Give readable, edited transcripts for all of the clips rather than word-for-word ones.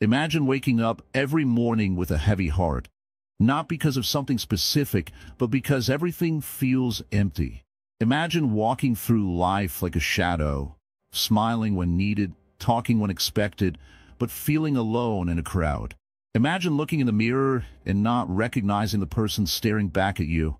Imagine waking up every morning with a heavy heart, not because of something specific, but because everything feels empty. Imagine walking through life like a shadow, smiling when needed, talking when expected, but feeling alone in a crowd. Imagine looking in the mirror and not recognizing the person staring back at you,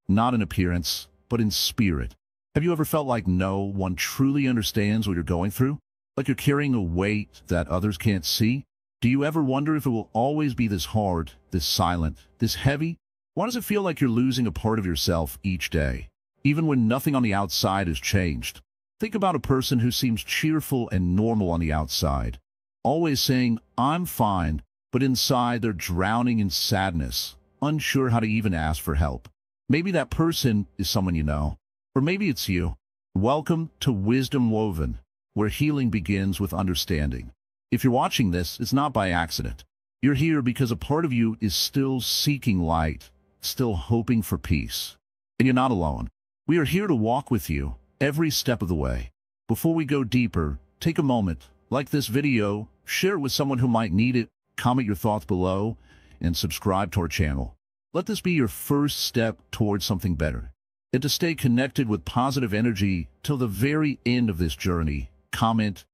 not in appearance, but in spirit. Have you ever felt like no one truly understands what you're going through? Like you're carrying a weight that others can't see? Do you ever wonder if it will always be this hard, this silent, this heavy? Why does it feel like you're losing a part of yourself each day, even when nothing on the outside has changed? Think about a person who seems cheerful and normal on the outside, always saying, "I'm fine," but inside they're drowning in sadness, unsure how to even ask for help. Maybe that person is someone you know, or maybe it's you. Welcome to Wisdom Woven, where healing begins with understanding. If you're watching this, it's not by accident. You're here because a part of you is still seeking light, still hoping for peace. And you're not alone. We are here to walk with you every step of the way. Before we go deeper, take a moment, like this video, share it with someone who might need it, comment your thoughts below, and subscribe to our channel. Let this be your first step towards something better. And to stay connected with positive energy till the very end of this journey, comment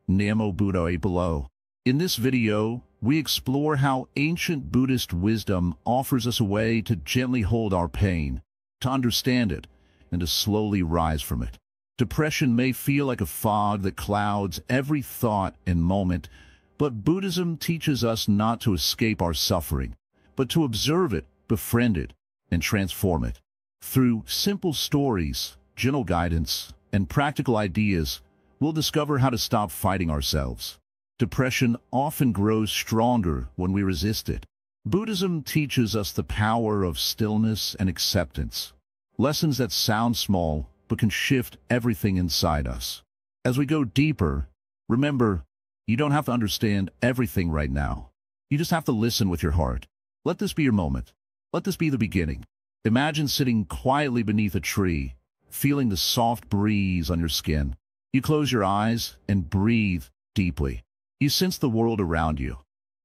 Namo Buddha below. In this video, we explore how ancient Buddhist wisdom offers us a way to gently hold our pain, to understand it, and to slowly rise from it. Depression may feel like a fog that clouds every thought and moment, but Buddhism teaches us not to escape our suffering, but to observe it, befriend it, and transform it. Through simple stories, gentle guidance, and practical ideas, we'll discover how to stop fighting ourselves. Depression often grows stronger when we resist it. Buddhism teaches us the power of stillness and acceptance, lessons that sound small but can shift everything inside us. As we go deeper, remember, you don't have to understand everything right now. You just have to listen with your heart. Let this be your moment. Let this be the beginning. Imagine sitting quietly beneath a tree, feeling the soft breeze on your skin. You close your eyes and breathe deeply. You sense the world around you,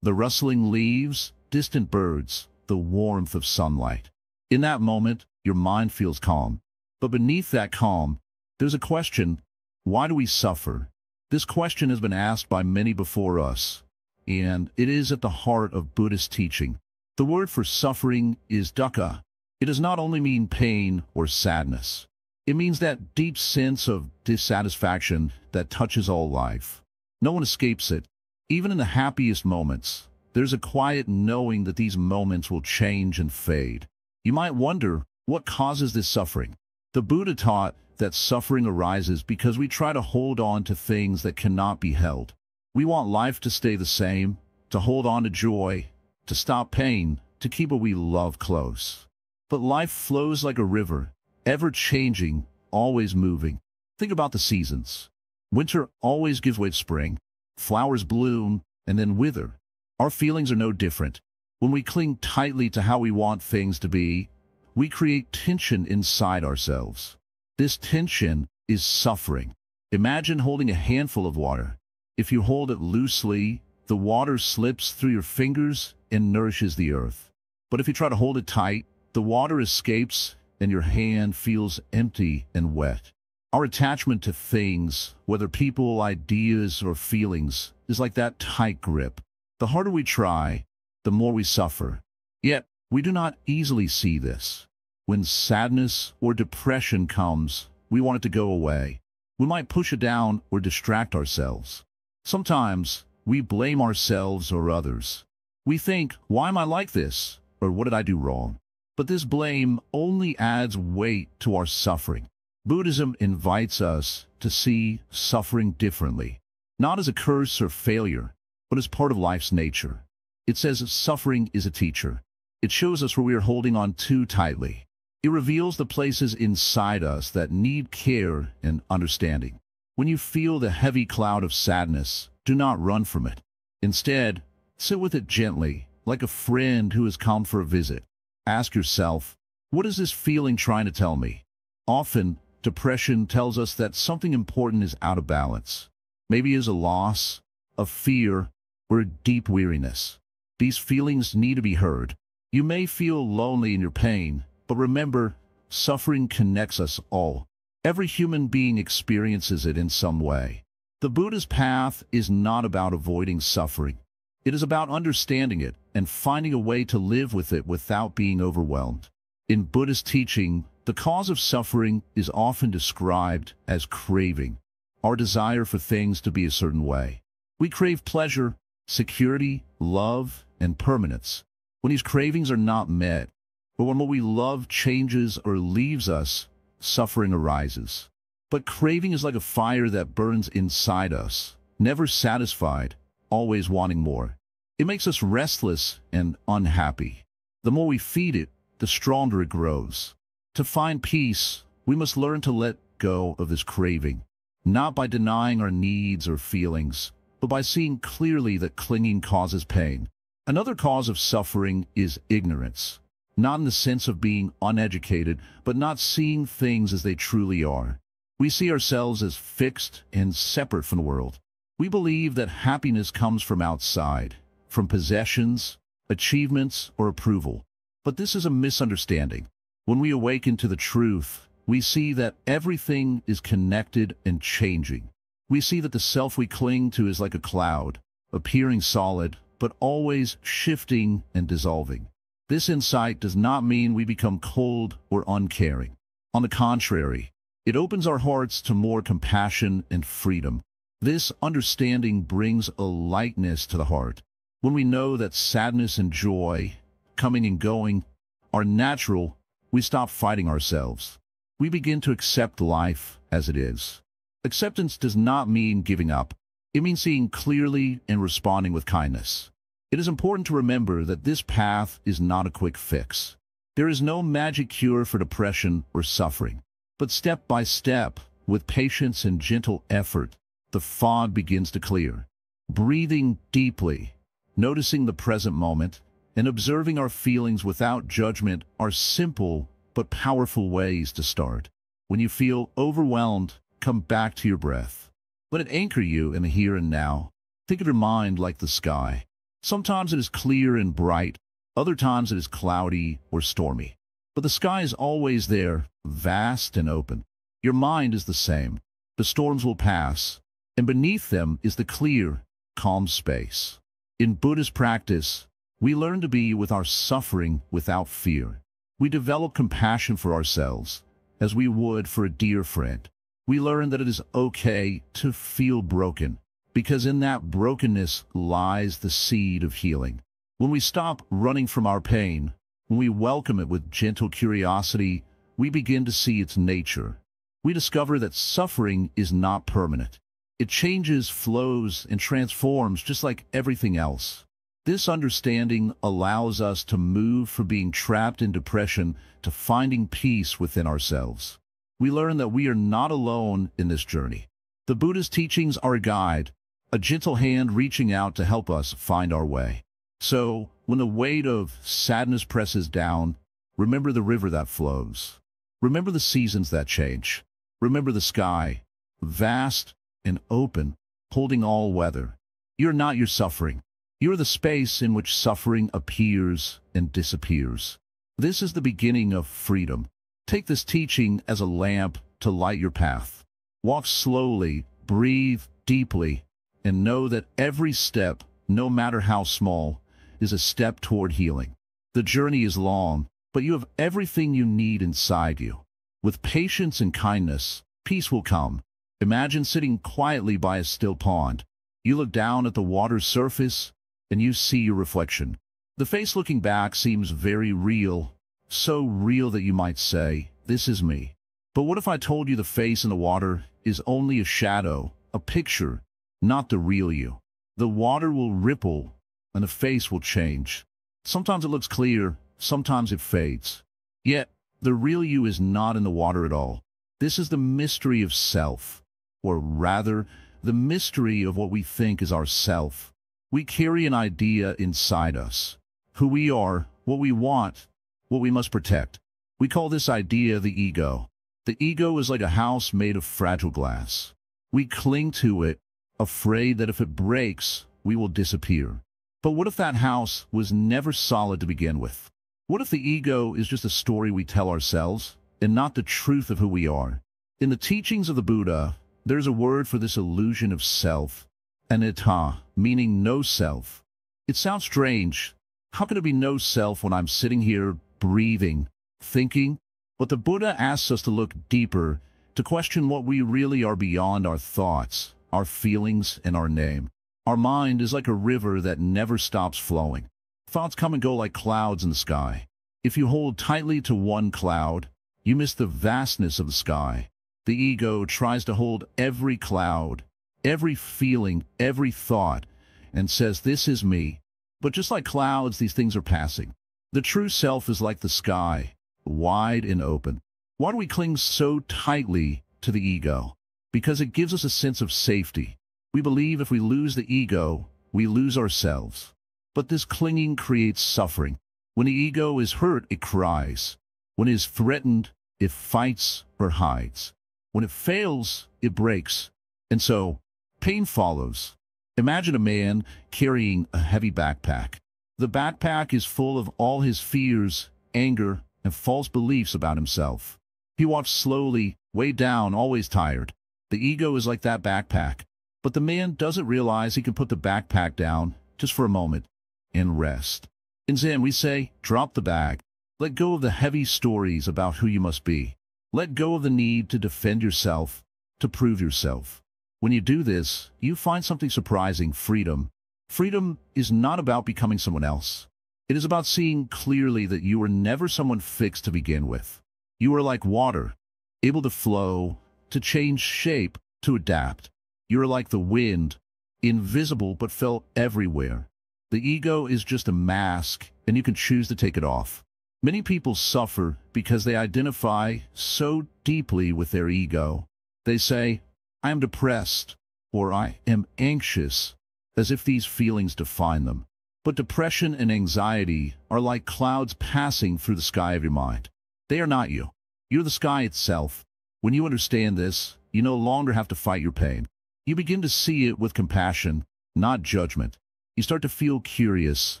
the rustling leaves, distant birds, the warmth of sunlight. In that moment, your mind feels calm. But beneath that calm, there's a question: why do we suffer? This question has been asked by many before us, and it is at the heart of Buddhist teaching. The word for suffering is dukkha. It does not only mean pain or sadness. It means that deep sense of dissatisfaction that touches all life. No one escapes it. Even in the happiest moments, there's a quiet knowing that these moments will change and fade. You might wonder, what causes this suffering? The Buddha taught that suffering arises because we try to hold on to things that cannot be held. We want life to stay the same, to hold on to joy, to stop pain, to keep what we love close. But life flows like a river, ever-changing, always moving. Think about the seasons. Winter always gives way to spring. Flowers bloom and then wither. Our feelings are no different. When we cling tightly to how we want things to be, we create tension inside ourselves. This tension is suffering. Imagine holding a handful of water. If you hold it loosely, the water slips through your fingers and nourishes the earth. But if you try to hold it tight, the water escapes and your hand feels empty and wet. Our attachment to things, whether people, ideas, or feelings, is like that tight grip. The harder we try, the more we suffer. Yet, we do not easily see this. When sadness or depression comes, we want it to go away. We might push it down or distract ourselves. Sometimes, we blame ourselves or others. We think, why am I like this? Or what did I do wrong? But this blame only adds weight to our suffering. Buddhism invites us to see suffering differently, not as a curse or failure, but as part of life's nature. It says suffering is a teacher. It shows us where we are holding on too tightly. It reveals the places inside us that need care and understanding. When you feel the heavy cloud of sadness, do not run from it. Instead, sit with it gently, like a friend who has come for a visit. Ask yourself, what is this feeling trying to tell me? Often, depression tells us that something important is out of balance. Maybe it's a loss, a fear, or or a deep weariness. These feelings need to be heard. You may feel lonely in your pain, but remember, suffering connects us all. Every human being experiences it in some way. The Buddha's path is not about avoiding suffering. It is about understanding it and finding a way to live with it without being overwhelmed. In Buddhist teaching, the cause of suffering is often described as craving, our desire for things to be a certain way. We crave pleasure, security, love, and permanence. When these cravings are not met, or when what we love changes or leaves us, suffering arises. But craving is like a fire that burns inside us, never satisfied, always wanting more. It makes us restless and unhappy. The more we feed it, the stronger it grows. To find peace, we must learn to let go of this craving, not by denying our needs or feelings, but by seeing clearly that clinging causes pain. Another cause of suffering is ignorance, not in the sense of being uneducated, but not seeing things as they truly are. We see ourselves as fixed and separate from the world. We believe that happiness comes from outside, from possessions, achievements, or approval. But this is a misunderstanding. When we awaken to the truth, we see that everything is connected and changing. We see that the self we cling to is like a cloud, appearing solid, but always shifting and dissolving. This insight does not mean we become cold or uncaring. On the contrary, it opens our hearts to more compassion and freedom. This understanding brings a lightness to the heart. When we know that sadness and joy, coming and going, are natural, we stop fighting ourselves. We begin to accept life as it is. Acceptance does not mean giving up. It means seeing clearly and responding with kindness. It is important to remember that this path is not a quick fix. There is no magic cure for depression or suffering. But step by step, with patience and gentle effort, the fog begins to clear. Breathing deeply, noticing the present moment, and observing our feelings without judgment are simple but powerful ways to start. When you feel overwhelmed, come back to your breath. Let it anchor you in the here and now. Think of your mind like the sky. Sometimes it is clear and bright, other times it is cloudy or stormy. But the sky is always there, vast and open. Your mind is the same. The storms will pass, and beneath them is the clear, calm space. In Buddhist practice, we learn to be with our suffering without fear. We develop compassion for ourselves, as we would for a dear friend. We learn that it is okay to feel broken, because in that brokenness lies the seed of healing. When we stop running from our pain, when we welcome it with gentle curiosity, we begin to see its nature. We discover that suffering is not permanent. It changes, flows, and transforms just like everything else. This understanding allows us to move from being trapped in depression to finding peace within ourselves. We learn that we are not alone in this journey. The Buddha's teachings are a guide, a gentle hand reaching out to help us find our way. So, when the weight of sadness presses down, remember the river that flows. Remember the seasons that change. Remember the sky, vast and open, holding all weather. You're not your suffering. You're the space in which suffering appears and disappears. This is the beginning of freedom. Take this teaching as a lamp to light your path. Walk slowly, breathe deeply, and know that every step, no matter how small, is a step toward healing. The journey is long, but you have everything you need inside you. With patience and kindness, peace will come. Imagine sitting quietly by a still pond. You look down at the water's surface, and you see your reflection. The face looking back seems very real, so real that you might say, "This is me." But what if I told you the face in the water is only a shadow, a picture, not the real you? The water will ripple, and the face will change. Sometimes it looks clear, sometimes it fades. Yet, the real you is not in the water at all. This is the mystery of self, or rather, the mystery of what we think is our self. We carry an idea inside us, who we are, what we want, what we must protect. We call this idea the ego. The ego is like a house made of fragile glass. We cling to it, afraid that if it breaks, we will disappear. But what if that house was never solid to begin with? What if the ego is just a story we tell ourselves, and not the truth of who we are? In the teachings of the Buddha, there's a word for this illusion of self, anatta, meaning no self. It sounds strange. How can it be no self when I'm sitting here, breathing, thinking? But the Buddha asks us to look deeper, to question what we really are beyond our thoughts, our feelings, and our name. Our mind is like a river that never stops flowing. Thoughts come and go like clouds in the sky. If you hold tightly to one cloud, you miss the vastness of the sky. The ego tries to hold every cloud, every feeling, every thought, and says, "This is me." But just like clouds, these things are passing. The true self is like the sky, wide and open. Why do we cling so tightly to the ego? Because it gives us a sense of safety. We believe if we lose the ego, we lose ourselves. But this clinging creates suffering. When the ego is hurt, it cries. When it is threatened, it fights or hides. When it fails, it breaks. And so, pain follows. Imagine a man carrying a heavy backpack. The backpack is full of all his fears, anger, and false beliefs about himself. He walks slowly, weighed down, always tired. The ego is like that backpack. But the man doesn't realize he can put the backpack down, just for a moment, and rest. In Zen, we say, drop the bag. Let go of the heavy stories about who you must be. Let go of the need to defend yourself, to prove yourself. When you do this, you find something surprising: freedom. Freedom is not about becoming someone else. It is about seeing clearly that you were never someone fixed to begin with. You are like water, able to flow, to change shape, to adapt. You are like the wind, invisible but felt everywhere. The ego is just a mask, and you can choose to take it off. Many people suffer because they identify so deeply with their ego. They say, "I am depressed," or "I am anxious," as if these feelings define them. But depression and anxiety are like clouds passing through the sky of your mind. They are not you. You're the sky itself. When you understand this, you no longer have to fight your pain. You begin to see it with compassion, not judgment. You start to feel curious,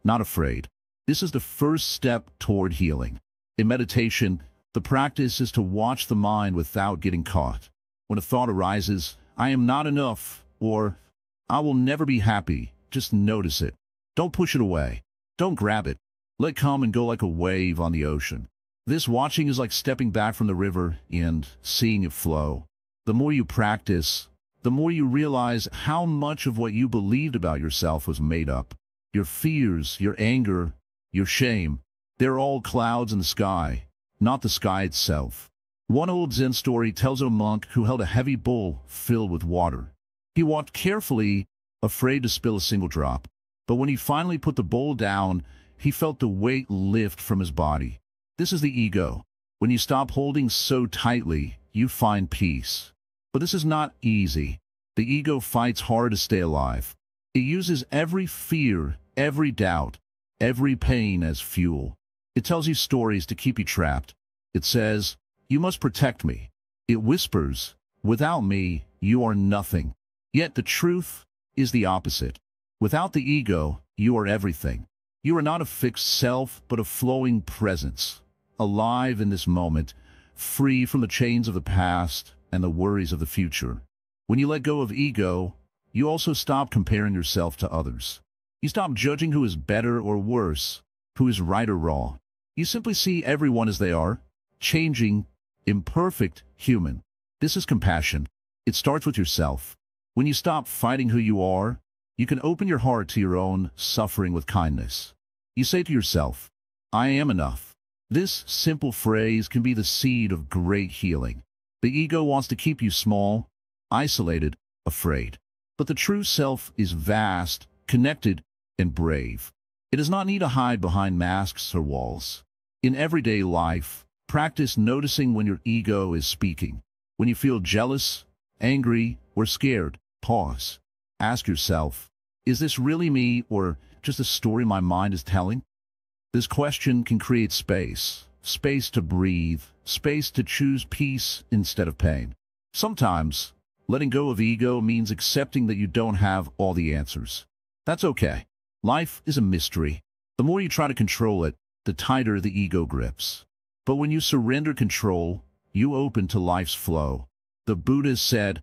not afraid. This is the first step toward healing. In meditation, the practice is to watch the mind without getting caught. When a thought arises, "I am not enough," or "I will never be happy," just notice it. Don't push it away. Don't grab it. Let it come and go like a wave on the ocean. This watching is like stepping back from the river and seeing it flow. The more you practice, the more you realize how much of what you believed about yourself was made up. Your fears, your anger, your shame, they're all clouds in the sky, not the sky itself. One old Zen story tells of a monk who held a heavy bowl filled with water. He walked carefully, afraid to spill a single drop. But when he finally put the bowl down, he felt the weight lift from his body. This is the ego. When you stop holding so tightly, you find peace. But this is not easy. The ego fights hard to stay alive. It uses every fear, every doubt, every pain as fuel. It tells you stories to keep you trapped. It says, "You must protect me." It whispers, "Without me, you are nothing." Yet the truth is the opposite. Without the ego, you are everything. You are not a fixed self, but a flowing presence, alive in this moment, free from the chains of the past and the worries of the future. When you let go of ego, you also stop comparing yourself to others. You stop judging who is better or worse, who is right or wrong. You simply see everyone as they are, changing, imperfect, human. This is compassion. It starts with yourself. When you stop fighting who you are, you can open your heart to your own suffering with kindness. You say to yourself, "I am enough." This simple phrase can be the seed of great healing. The ego wants to keep you small, isolated, afraid. But the true self is vast, connected, and brave. It does not need to hide behind masks or walls. In everyday life, practice noticing when your ego is speaking. When you feel jealous, angry, or scared, pause. Ask yourself, is this really me or just a story my mind is telling? This question can create space to breathe, space to choose peace instead of pain. Sometimes, letting go of ego means accepting that you don't have all the answers. That's okay. Life is a mystery. The more you try to control it, the tighter the ego grips. But when you surrender control, you open to life's flow. The Buddha said,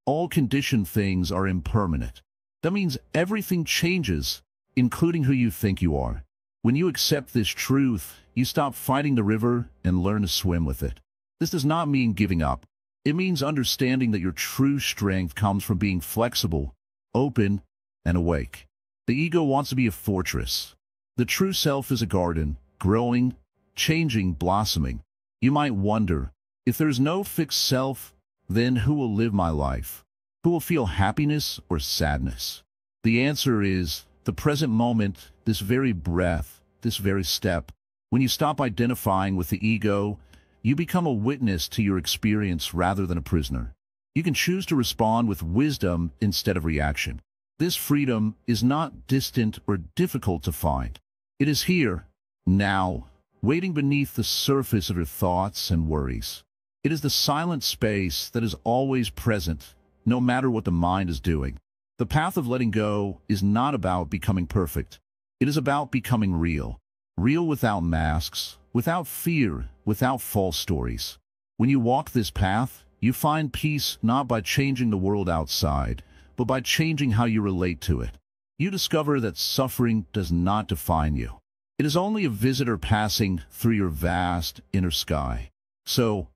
all conditioned things are impermanent. That means everything changes, including who you think you are. When you accept this truth, you stop fighting the river and learn to swim with it. This does not mean giving up. It means understanding that your true strength comes from being flexible, open, and awake. The ego wants to be a fortress. The true self is a garden, growing, changing, blossoming. You might wonder, if there's no fixed self, then who will live my life? Who will feel happiness or sadness? The answer is the present moment, this very breath, this very step. When you stop identifying with the ego, you become a witness to your experience rather than a prisoner. You can choose to respond with wisdom instead of reaction. This freedom is not distant or difficult to find. It is here, now, waiting beneath the surface of your thoughts and worries. It is the silent space that is always present, no matter what the mind is doing. The path of letting go is not about becoming perfect. It is about becoming real. Real without masks, without fear, without false stories. When you walk this path, you find peace not by changing the world outside, but by changing how you relate to it. You discover that suffering does not define you. It is only a visitor passing through your vast inner sky. So,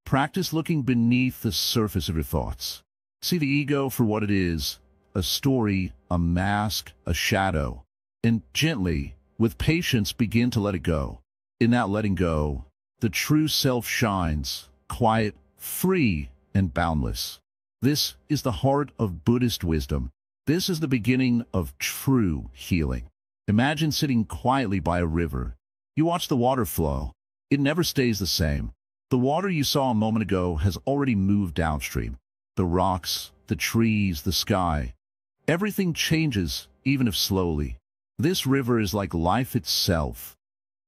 practice looking beneath the surface of your thoughts. See the ego for what it is, a story, a mask, a shadow, and gently, with patience, begin to let it go. In that letting go, the true self shines, quiet, free, and boundless. This is the heart of Buddhist wisdom. This is the beginning of true healing. Imagine sitting quietly by a river. You watch the water flow. It never stays the same. The water you saw a moment ago has already moved downstream. The rocks, the trees, the sky. Everything changes, even if slowly. This river is like life itself.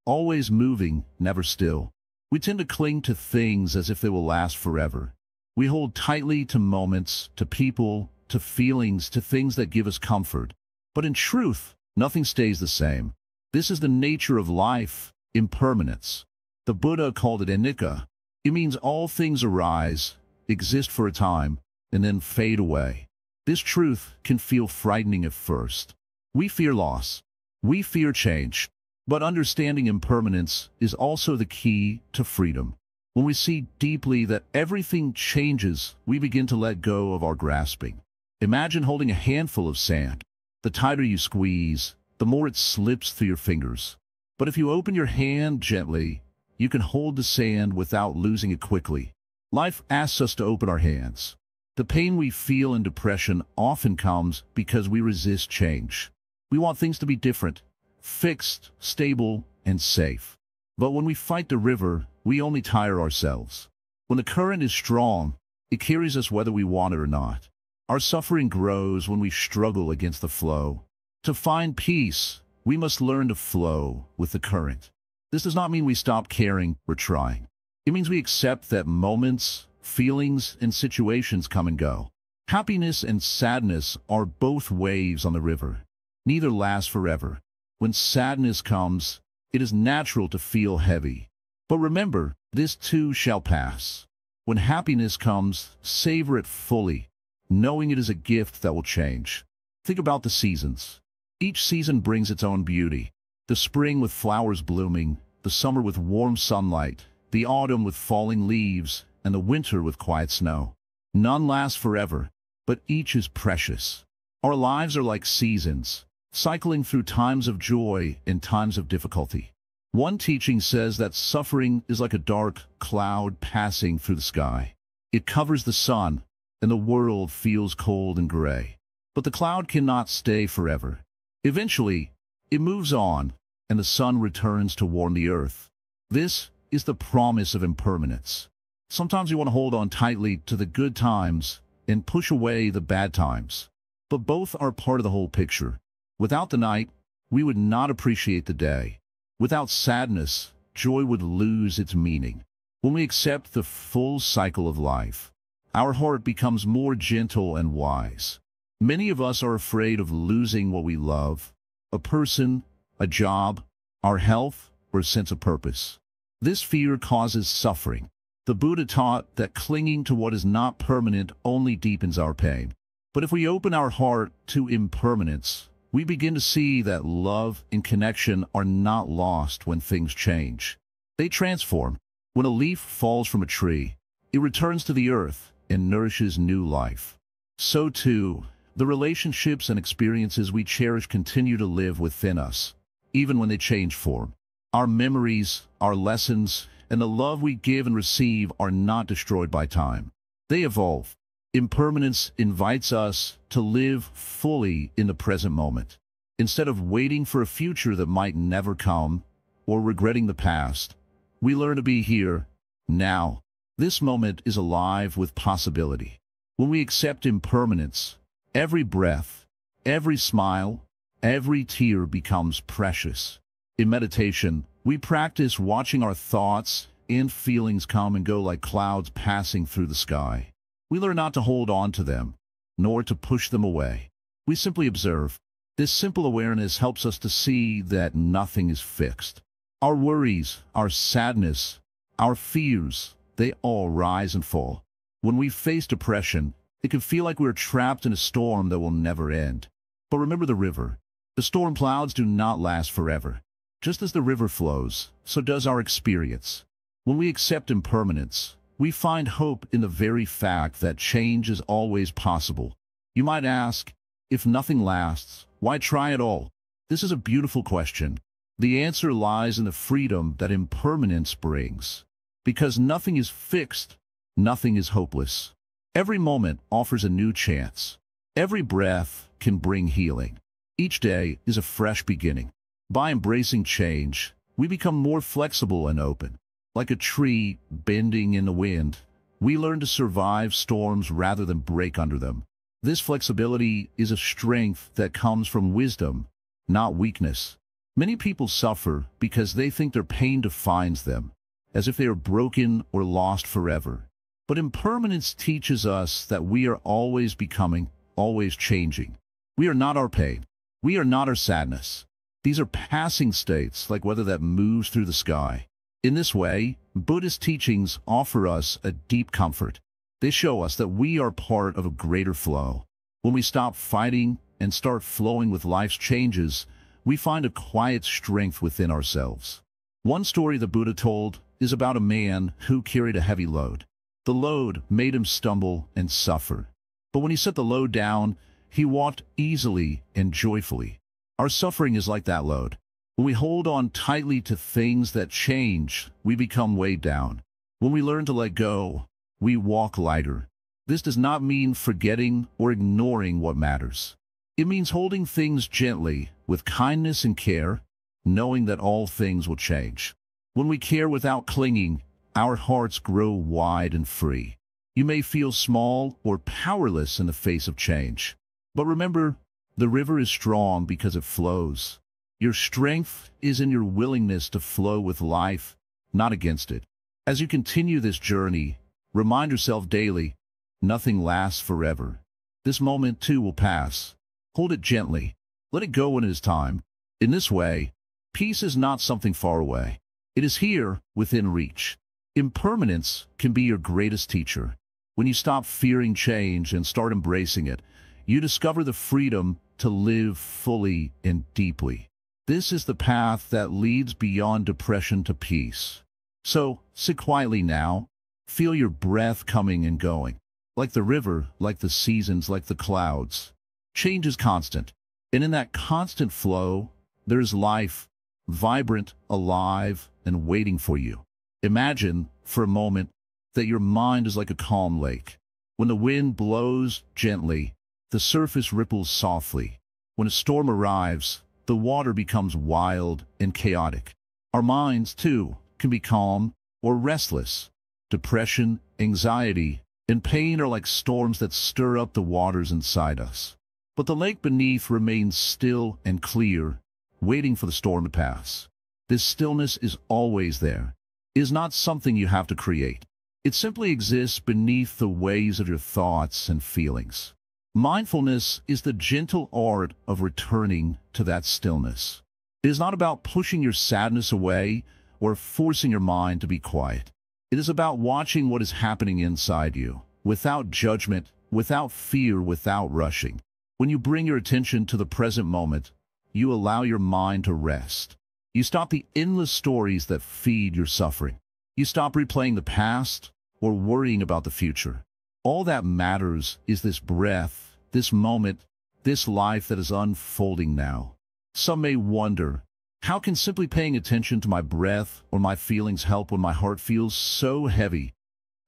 Always moving, never still. We tend to cling to things as if they will last forever. We hold tightly to moments, to people, to feelings, to things that give us comfort. But in truth, nothing stays the same. This is the nature of life, impermanence. The Buddha called it anicca. It means all things arise, exist for a time, and then fade away. This truth can feel frightening at first. We fear loss. We fear change. But understanding impermanence is also the key to freedom. When we see deeply that everything changes, we begin to let go of our grasping. Imagine holding a handful of sand. The tighter you squeeze, the more it slips through your fingers. But if you open your hand gently, you can hold the sand without losing it quickly. Life asks us to open our hands. The pain we feel in depression often comes because we resist change. We want things to be different, fixed, stable, and safe. But when we fight the river, we only tire ourselves. When the current is strong, it carries us whether we want it or not. Our suffering grows when we struggle against the flow. To find peace, we must learn to flow with the current. This does not mean we stop caring or trying. It means we accept that moments, feelings, and situations come and go. Happiness and sadness are both waves on the river. Neither lasts forever. When sadness comes, it is natural to feel heavy. But remember, this too shall pass. When happiness comes, savor it fully, knowing it is a gift that will change. Think about the seasons. Each season brings its own beauty. The spring with flowers blooming, the summer with warm sunlight, the autumn with falling leaves, and the winter with quiet snow. None lasts forever, but each is precious. Our lives are like seasons, cycling through times of joy and times of difficulty. One teaching says that suffering is like a dark cloud passing through the sky. It covers the sun, and the world feels cold and gray. But the cloud cannot stay forever. Eventually, it moves on, and the sun returns to warm the earth. This is the promise of impermanence. Sometimes you want to hold on tightly to the good times and push away the bad times. But both are part of the whole picture. Without the night, we would not appreciate the day. Without sadness, joy would lose its meaning. When we accept the full cycle of life, our heart becomes more gentle and wise. Many of us are afraid of losing what we love, a person, a job, our health, or a sense of purpose. This fear causes suffering. The Buddha taught that clinging to what is not permanent only deepens our pain. But if we open our heart to impermanence, we begin to see that love and connection are not lost when things change. They transform. When a leaf falls from a tree, it returns to the earth and nourishes new life. So too, the relationships and experiences we cherish continue to live within us, even when they change form. Our memories, our lessons, and the love we give and receive are not destroyed by time. They evolve. Impermanence invites us to live fully in the present moment. Instead of waiting for a future that might never come, or regretting the past, we learn to be here, now. This moment is alive with possibility. When we accept impermanence, every breath, every smile, every tear becomes precious. In meditation, we practice watching our thoughts and feelings come and go like clouds passing through the sky. We learn not to hold on to them, nor to push them away. We simply observe. This simple awareness helps us to see that nothing is fixed. Our worries, our sadness, our fears, they all rise and fall. When we face depression, it can feel like we're trapped in a storm that will never end. But remember the river. The storm clouds do not last forever. Just as the river flows, so does our experience. When we accept impermanence, we find hope in the very fact that change is always possible. You might ask, if nothing lasts, why try at all? This is a beautiful question. The answer lies in the freedom that impermanence brings. Because nothing is fixed, nothing is hopeless. Every moment offers a new chance. Every breath can bring healing. Each day is a fresh beginning. By embracing change, we become more flexible and open. Like a tree bending in the wind, we learn to survive storms rather than break under them. This flexibility is a strength that comes from wisdom, not weakness. Many people suffer because they think their pain defines them, as if they are broken or lost forever. But impermanence teaches us that we are always becoming, always changing. We are not our pain. We are not our sadness. These are passing states like weather that moves through the sky. In this way, Buddhist teachings offer us a deep comfort. They show us that we are part of a greater flow. When we stop fighting and start flowing with life's changes, we find a quiet strength within ourselves. One story the Buddha told is about a man who carried a heavy load. The load made him stumble and suffer. But when he set the load down, he walked easily and joyfully. Our suffering is like that load. When we hold on tightly to things that change, we become weighed down. When we learn to let go, we walk lighter. This does not mean forgetting or ignoring what matters. It means holding things gently, with kindness and care, knowing that all things will change. When we care without clinging, our hearts grow wide and free. You may feel small or powerless in the face of change. But remember, the river is strong because it flows. Your strength is in your willingness to flow with life, not against it. As you continue this journey, remind yourself daily, nothing lasts forever. This moment too will pass. Hold it gently. Let it go when it is time. In this way, peace is not something far away. It is here, within reach. Impermanence can be your greatest teacher. When you stop fearing change and start embracing it, you discover the freedom to live fully and deeply. This is the path that leads beyond depression to peace. So, sit quietly now. Feel your breath coming and going. Like the river, like the seasons, like the clouds. Change is constant. And in that constant flow, there is life, vibrant, alive, and waiting for you. Imagine, for a moment, that your mind is like a calm lake. When the wind blows gently, the surface ripples softly. When a storm arrives, the water becomes wild and chaotic. Our minds, too, can be calm or restless. Depression, anxiety, and pain are like storms that stir up the waters inside us. But the lake beneath remains still and clear, waiting for the storm to pass. This stillness is always there. It is not something you have to create. It simply exists beneath the waves of your thoughts and feelings. Mindfulness is the gentle art of returning to that stillness. It is not about pushing your sadness away or forcing your mind to be quiet. It is about watching what is happening inside you, without judgment, without fear, without rushing. When you bring your attention to the present moment, you allow your mind to rest. You stop the endless stories that feed your suffering. You stop replaying the past or worrying about the future. All that matters is this breath, this moment, this life that is unfolding now. Some may wonder, how can simply paying attention to my breath or my feelings help when my heart feels so heavy?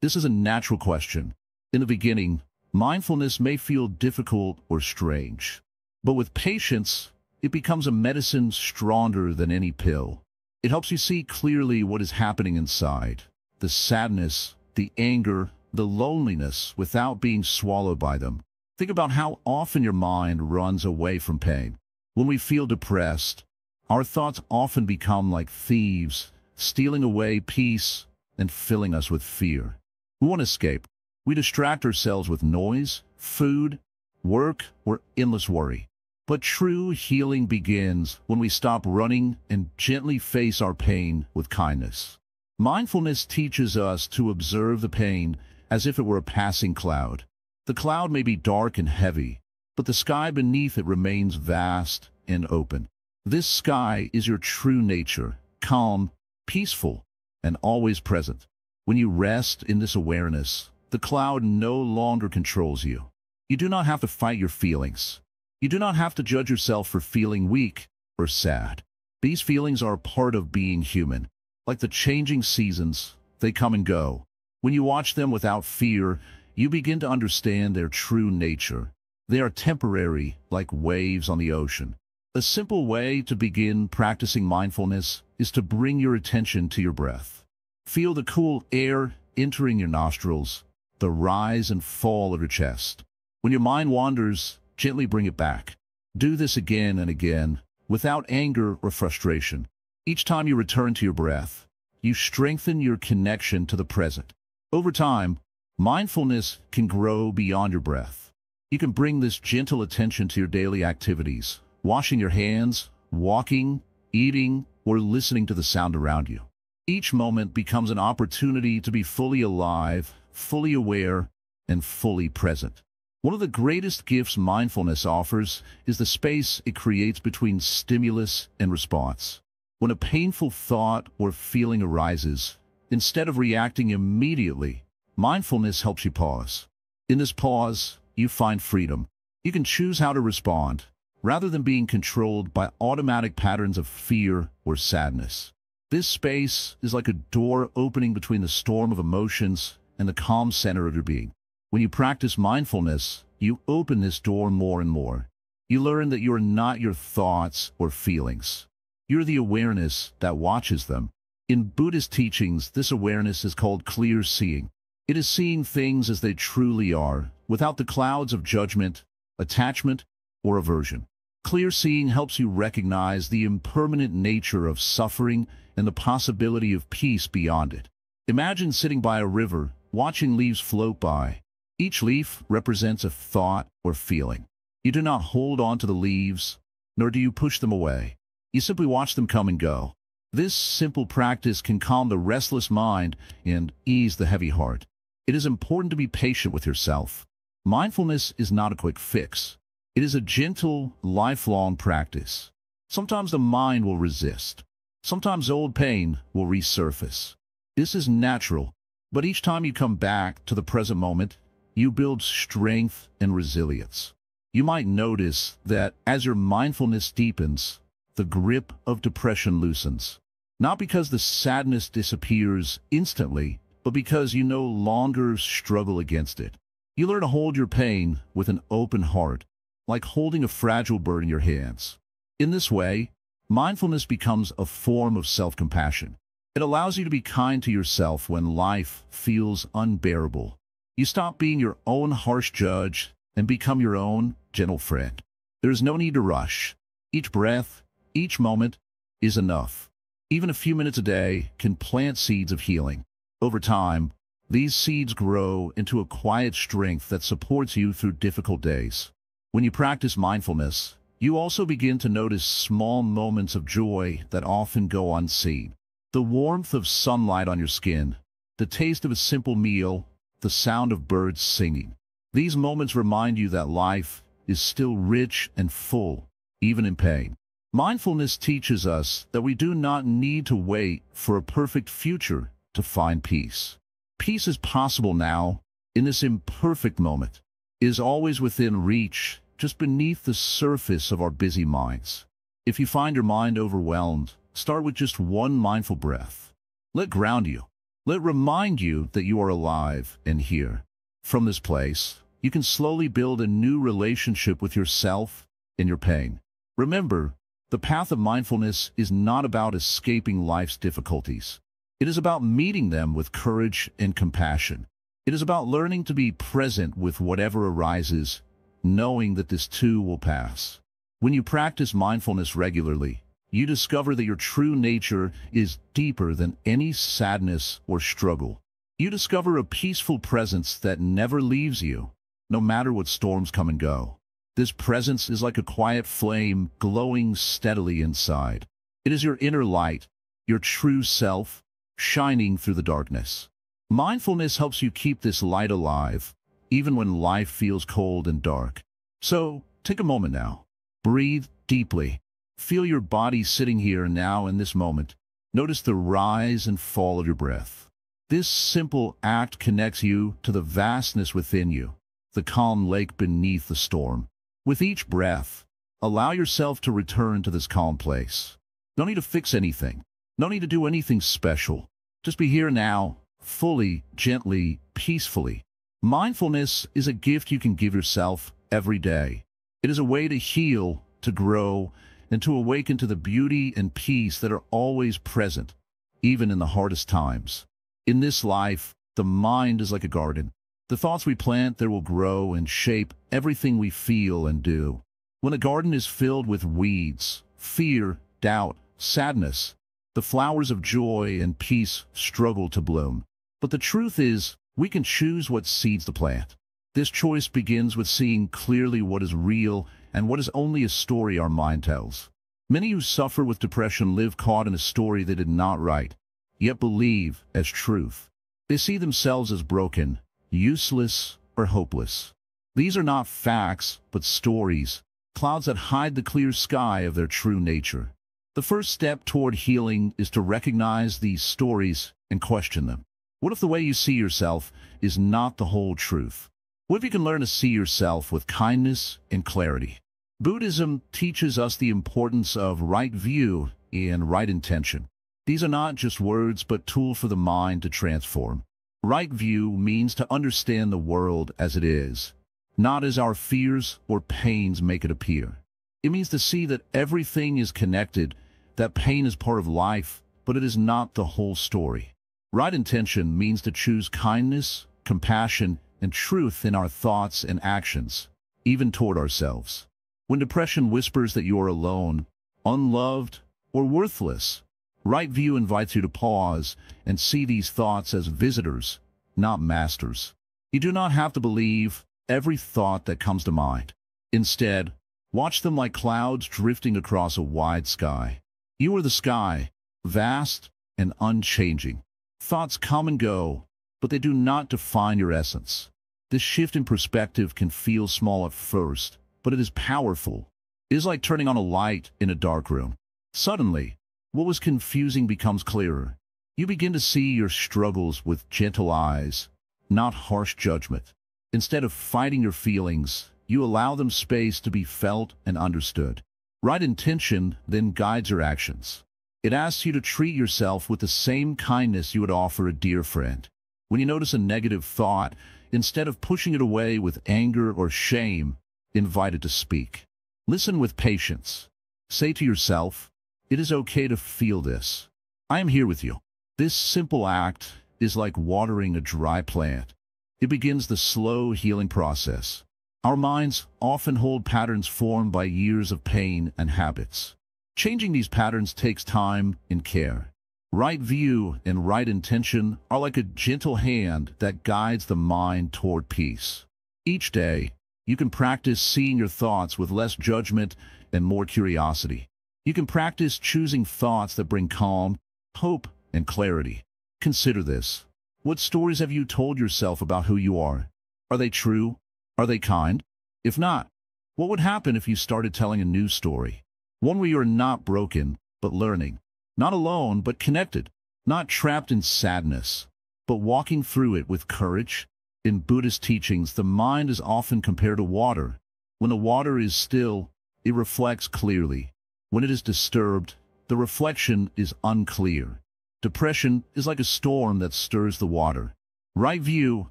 This is a natural question. In the beginning, mindfulness may feel difficult or strange. But with patience, it becomes a medicine stronger than any pill. It helps you see clearly what is happening inside, the sadness, the anger, the loneliness, without being swallowed by them. Think about how often your mind runs away from pain. When we feel depressed, our thoughts often become like thieves, stealing away peace and filling us with fear. We want to escape. We distract ourselves with noise, food, work, or endless worry. But true healing begins when we stop running and gently face our pain with kindness. Mindfulness teaches us to observe the pain as if it were a passing cloud. The cloud may be dark and heavy, but the sky beneath it remains vast and open. This sky is your true nature, calm, peaceful, and always present. When you rest in this awareness, the cloud no longer controls you. You do not have to fight your feelings. You do not have to judge yourself for feeling weak or sad. These feelings are a part of being human. Like the changing seasons, they come and go. When you watch them without fear, you begin to understand their true nature. They are temporary, like waves on the ocean. A simple way to begin practicing mindfulness is to bring your attention to your breath. Feel the cool air entering your nostrils, the rise and fall of your chest. When your mind wanders, gently bring it back. Do this again and again, without anger or frustration. Each time you return to your breath, you strengthen your connection to the present. Over time, mindfulness can grow beyond your breath. You can bring this gentle attention to your daily activities, washing your hands, walking, eating, or listening to the sound around you. Each moment becomes an opportunity to be fully alive, fully aware, and fully present. One of the greatest gifts mindfulness offers is the space it creates between stimulus and response. When a painful thought or feeling arises, instead of reacting immediately, mindfulness helps you pause. In this pause, you find freedom. You can choose how to respond, rather than being controlled by automatic patterns of fear or sadness. This space is like a door opening between the storm of emotions and the calm center of your being. When you practice mindfulness, you open this door more and more. You learn that you are not your thoughts or feelings. You're the awareness that watches them. In Buddhist teachings, this awareness is called clear seeing. It is seeing things as they truly are, without the clouds of judgment, attachment, or aversion. Clear seeing helps you recognize the impermanent nature of suffering and the possibility of peace beyond it. Imagine sitting by a river, watching leaves float by. Each leaf represents a thought or feeling. You do not hold on to the leaves, nor do you push them away. You simply watch them come and go. This simple practice can calm the restless mind and ease the heavy heart. It is important to be patient with yourself. Mindfulness is not a quick fix. It is a gentle, lifelong practice. Sometimes the mind will resist. Sometimes old pain will resurface. This is natural, but each time you come back to the present moment, you build strength and resilience. You might notice that as your mindfulness deepens, the grip of depression loosens. Not because the sadness disappears instantly, but because you no longer struggle against it. You learn to hold your pain with an open heart, like holding a fragile bird in your hands. In this way, mindfulness becomes a form of self-compassion. It allows you to be kind to yourself when life feels unbearable. You stop being your own harsh judge and become your own gentle friend. There is no need to rush. Each breath, each moment is enough. Even a few minutes a day can plant seeds of healing. Over time, These seeds grow into a quiet strength that supports you through difficult days. When you practice mindfulness, you also begin to notice small moments of joy that often go unseen. The warmth of sunlight on your skin, the taste of a simple meal, the sound of birds singing. These moments remind you that life is still rich and full, even in pain. Mindfulness teaches us that we do not need to wait for a perfect future to find peace. Peace is possible now, in this imperfect moment. It is always within reach, just beneath the surface of our busy minds. If you find your mind overwhelmed, start with just one mindful breath. Let it ground you. Let it remind you that you are alive and here. From this place, you can slowly build a new relationship with yourself and your pain. Remember, the path of mindfulness is not about escaping life's difficulties. It is about meeting them with courage and compassion. It is about learning to be present with whatever arises, knowing that this too will pass. When you practice mindfulness regularly, you discover that your true nature is deeper than any sadness or struggle. You discover a peaceful presence that never leaves you, no matter what storms come and go. This presence is like a quiet flame glowing steadily inside. It is your inner light, your true self, shining through the darkness. Mindfulness helps you keep this light alive, even when life feels cold and dark. So, take a moment now. Breathe deeply. Feel your body sitting here now in this moment. Notice the rise and fall of your breath. This simple act connects you to the vastness within you, the calm lake beneath the storm. With each breath, allow yourself to return to this calm place. No need to fix anything. No need to do anything special. Just be here now, fully, gently, peacefully. Mindfulness is a gift you can give yourself every day. It is a way to heal, to grow, and to awaken to the beauty and peace that are always present, even in the hardest times. In this life, the mind is like a garden. The thoughts we plant there will grow and shape everything we feel and do. When a garden is filled with weeds, fear, doubt, sadness, the flowers of joy and peace struggle to bloom. But the truth is, we can choose what seeds to plant. This choice begins with seeing clearly what is real and what is only a story our mind tells. Many who suffer with depression live caught in a story they did not write, yet believe as truth. They see themselves as broken, useless, or hopeless. These are not facts, but stories, clouds that hide the clear sky of their true nature. The first step toward healing is to recognize these stories and question them. What if the way you see yourself is not the whole truth? What if you can learn to see yourself with kindness and clarity? Buddhism teaches us the importance of right view and right intention. These are not just words but tools for the mind to transform. Right view means to understand the world as it is, not as our fears or pains make it appear. It means to see that everything is connected, that pain is part of life, but it is not the whole story. Right intention means to choose kindness, compassion, and truth in our thoughts and actions, even toward ourselves. When depression whispers that you are alone, unloved, or worthless, right view invites you to pause and see these thoughts as visitors, not masters. You do not have to believe every thought that comes to mind. Instead, watch them like clouds drifting across a wide sky. You are the sky, vast and unchanging. Thoughts come and go, but they do not define your essence. This shift in perspective can feel small at first, but it is powerful. It is like turning on a light in a dark room. Suddenly, what was confusing becomes clearer. You begin to see your struggles with gentle eyes, not harsh judgment. Instead of fighting your feelings, you allow them space to be felt and understood. Right intention then guides your actions. It asks you to treat yourself with the same kindness you would offer a dear friend. When you notice a negative thought, instead of pushing it away with anger or shame, invite it to speak. Listen with patience. Say to yourself, "It is okay to feel this. I am here with you." This simple act is like watering a dry plant. It begins the slow healing process. Our minds often hold patterns formed by years of pain and habits. Changing these patterns takes time and care. Right view and right intention are like a gentle hand that guides the mind toward peace. Each day, you can practice seeing your thoughts with less judgment and more curiosity. You can practice choosing thoughts that bring calm, hope, and clarity. Consider this. What stories have you told yourself about who you are? Are they true? Are they kind? If not, what would happen if you started telling a new story? One where you are not broken, but learning. Not alone, but connected. Not trapped in sadness, but walking through it with courage. In Buddhist teachings, the mind is often compared to water. When the water is still, it reflects clearly. When it is disturbed, the reflection is unclear. Depression is like a storm that stirs the water. Right view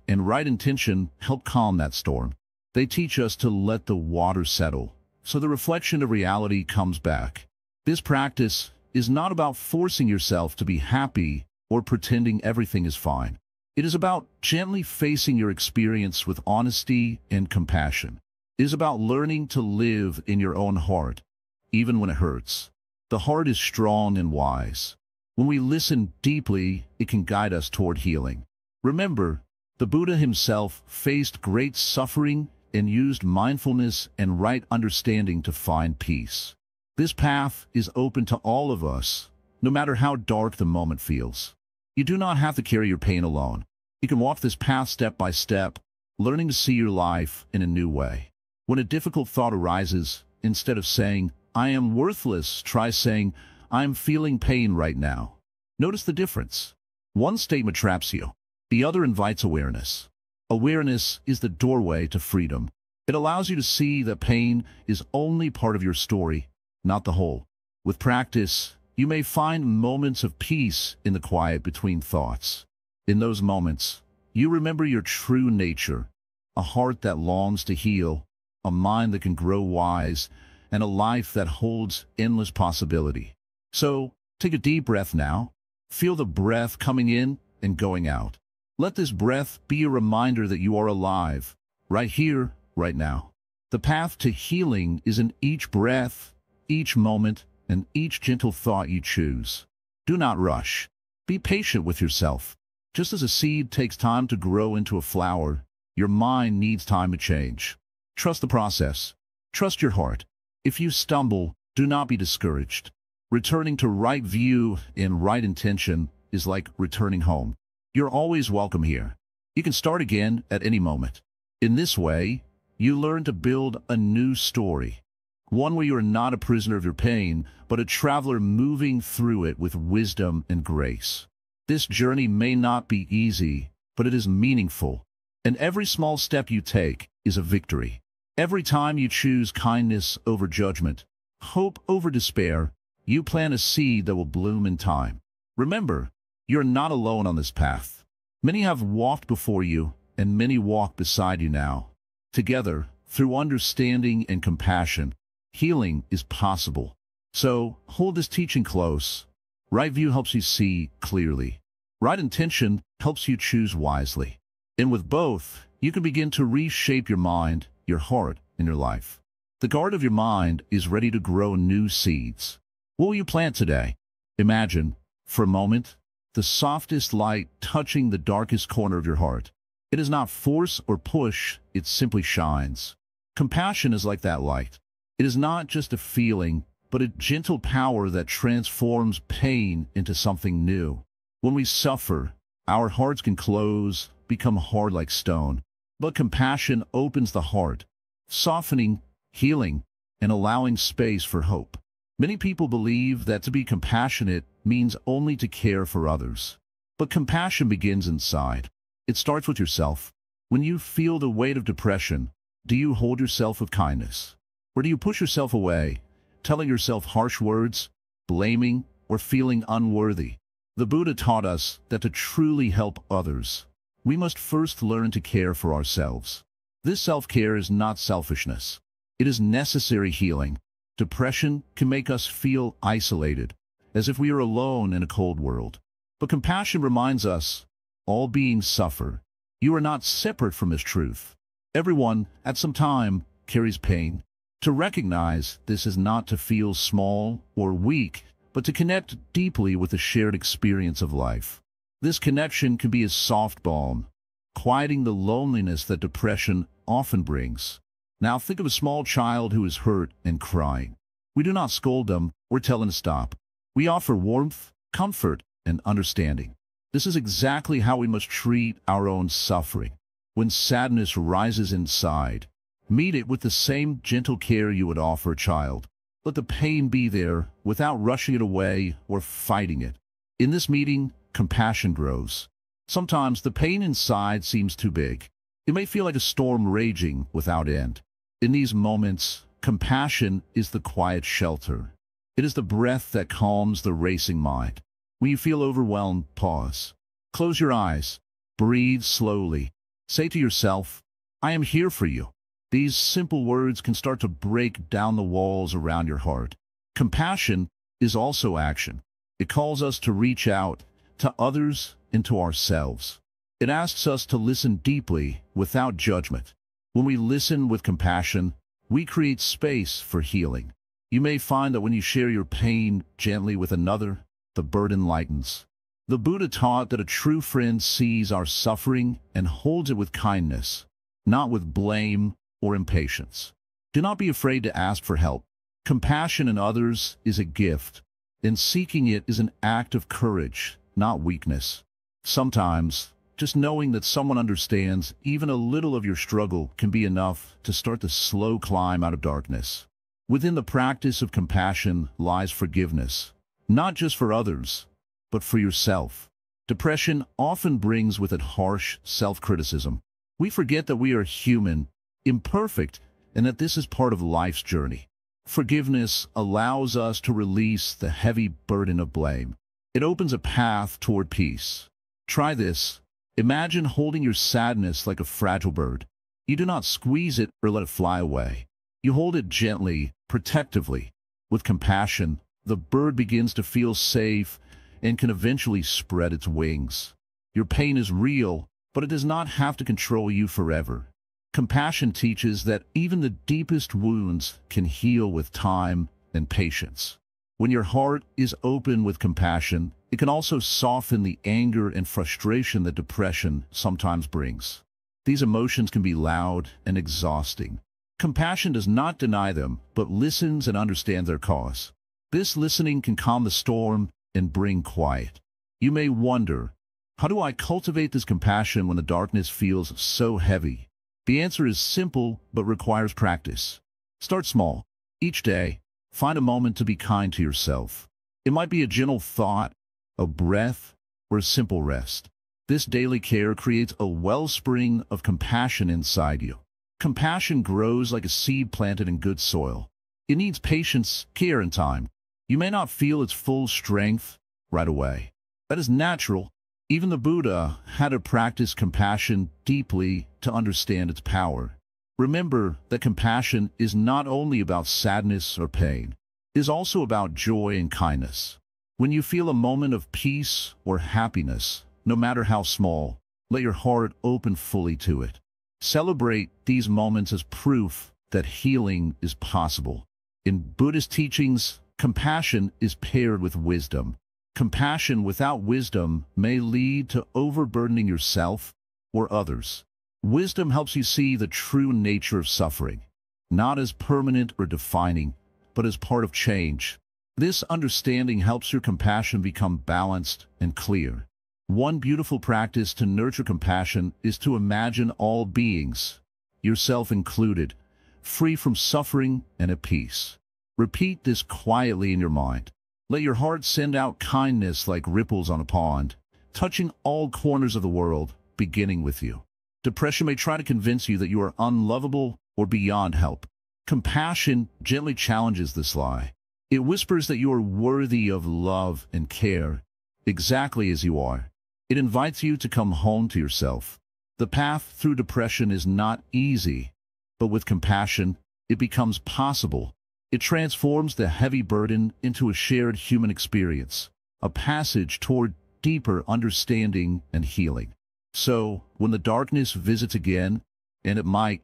and right intention help calm that storm. They teach us to let the water settle, so the reflection of reality comes back. This practice is not about forcing yourself to be happy or pretending everything is fine. It is about gently facing your experience with honesty and compassion. It is about learning to live in your own heart, even when it hurts. The heart is strong and wise. When we listen deeply, it can guide us toward healing. Remember, the Buddha himself faced great suffering and used mindfulness and right understanding to find peace. This path is open to all of us, no matter how dark the moment feels. You do not have to carry your pain alone. You can walk this path step by step, learning to see your life in a new way. When a difficult thought arises, instead of saying, "I am worthless," try saying, "I am feeling pain right now." Notice the difference. One statement traps you. The other invites awareness. Awareness is the doorway to freedom. It allows you to see that pain is only part of your story, not the whole. With practice, you may find moments of peace in the quiet between thoughts. In those moments, you remember your true nature, a heart that longs to heal, a mind that can grow wise, and a life that holds endless possibility. So, take a deep breath now. Feel the breath coming in and going out. Let this breath be a reminder that you are alive, right here, right now. The path to healing is in each breath, each moment, and each gentle thought you choose. Do not rush. Be patient with yourself. Just as a seed takes time to grow into a flower, your mind needs time to change. Trust the process. Trust your heart. If you stumble, do not be discouraged. Returning to right view and right intention is like returning home. You're always welcome here. You can start again at any moment. In this way, you learn to build a new story. One where you are not a prisoner of your pain, but a traveler moving through it with wisdom and grace. This journey may not be easy, but it is meaningful. And every small step you take is a victory. Every time you choose kindness over judgment, hope over despair, you plant a seed that will bloom in time. Remember, you're not alone on this path. Many have walked before you, and many walk beside you now. Together, through understanding and compassion, healing is possible. So, hold this teaching close. Right view helps you see clearly. Right intention helps you choose wisely. And with both, you can begin to reshape your mind, your heart, and your life. The garden of your mind is ready to grow new seeds. What will you plant today? Imagine, for a moment, the softest light touching the darkest corner of your heart. It is not force or push, it simply shines. Compassion is like that light. It is not just a feeling, but a gentle power that transforms pain into something new. When we suffer, our hearts can close, become hard like stone. But compassion opens the heart, softening, healing, and allowing space for hope. Many people believe that to be compassionate means only to care for others. But compassion begins inside. It starts with yourself. When you feel the weight of depression, do you hold yourself with kindness? Or do you push yourself away, telling yourself harsh words, blaming, or feeling unworthy? The Buddha taught us that to truly help others, we must first learn to care for ourselves. This self-care is not selfishness. It is necessary healing. Depression can make us feel isolated, as if we are alone in a cold world. But compassion reminds us, all beings suffer. You are not separate from this truth. Everyone, at some time, carries pain. To recognize this is not to feel small or weak, but to connect deeply with the shared experience of life. This connection can be a soft balm, quieting the loneliness that depression often brings. Now think of a small child who is hurt and crying. We do not scold them or tell them to stop. We offer warmth, comfort, and understanding. This is exactly how we must treat our own suffering. When sadness rises inside, meet it with the same gentle care you would offer a child. Let the pain be there without rushing it away or fighting it. In this meeting, compassion grows. Sometimes the pain inside seems too big. It may feel like a storm raging without end. In these moments, compassion is the quiet shelter. It is the breath that calms the racing mind. When you feel overwhelmed, pause. Close your eyes. Breathe slowly. Say to yourself, "I am here for you." These simple words can start to break down the walls around your heart. Compassion is also action. It calls us to reach out to others and to ourselves. It asks us to listen deeply without judgment. When we listen with compassion, we create space for healing. You may find that when you share your pain gently with another, the burden lightens. The Buddha taught that a true friend sees our suffering and holds it with kindness, not with blame or impatience. Do not be afraid to ask for help. Compassion in others is a gift, and seeking it is an act of courage, not weakness. Sometimes, just knowing that someone understands even a little of your struggle can be enough to start the slow climb out of darkness. Within the practice of compassion lies forgiveness, not just for others, but for yourself. Depression often brings with it harsh self-criticism. We forget that we are human, imperfect, and that this is part of life's journey. Forgiveness allows us to release the heavy burden of blame. It opens a path toward peace. Try this. Imagine holding your sadness like a fragile bird. You do not squeeze it or let it fly away. You hold it gently, protectively. With compassion, the bird begins to feel safe and can eventually spread its wings. Your pain is real, but it does not have to control you forever. Compassion teaches that even the deepest wounds can heal with time and patience. When your heart is open with compassion, it can also soften the anger and frustration that depression sometimes brings. These emotions can be loud and exhausting. Compassion does not deny them, but listens and understands their cause. This listening can calm the storm and bring quiet. You may wonder, how do I cultivate this compassion when the darkness feels so heavy? The answer is simple, but requires practice. Start small. Each day, find a moment to be kind to yourself. It might be a gentle thought, a breath, or a simple rest. This daily care creates a wellspring of compassion inside you. Compassion grows like a seed planted in good soil. It needs patience, care, and time. You may not feel its full strength right away. That is natural. Even the Buddha had to practice compassion deeply to understand its power. Remember that compassion is not only about sadness or pain. It is also about joy and kindness. When you feel a moment of peace or happiness, no matter how small, let your heart open fully to it. Celebrate these moments as proof that healing is possible. In Buddhist teachings, compassion is paired with wisdom. Compassion without wisdom may lead to overburdening yourself or others. Wisdom helps you see the true nature of suffering, not as permanent or defining, but as part of change. This understanding helps your compassion become balanced and clear. One beautiful practice to nurture compassion is to imagine all beings, yourself included, free from suffering and at peace. Repeat this quietly in your mind. Let your heart send out kindness like ripples on a pond, touching all corners of the world, beginning with you. Depression may try to convince you that you are unlovable or beyond help. Compassion gently challenges this lie. It whispers that you are worthy of love and care, exactly as you are. It invites you to come home to yourself. The path through depression is not easy, but with compassion, it becomes possible. It transforms the heavy burden into a shared human experience, a passage toward deeper understanding and healing. So, when the darkness visits again, and it might,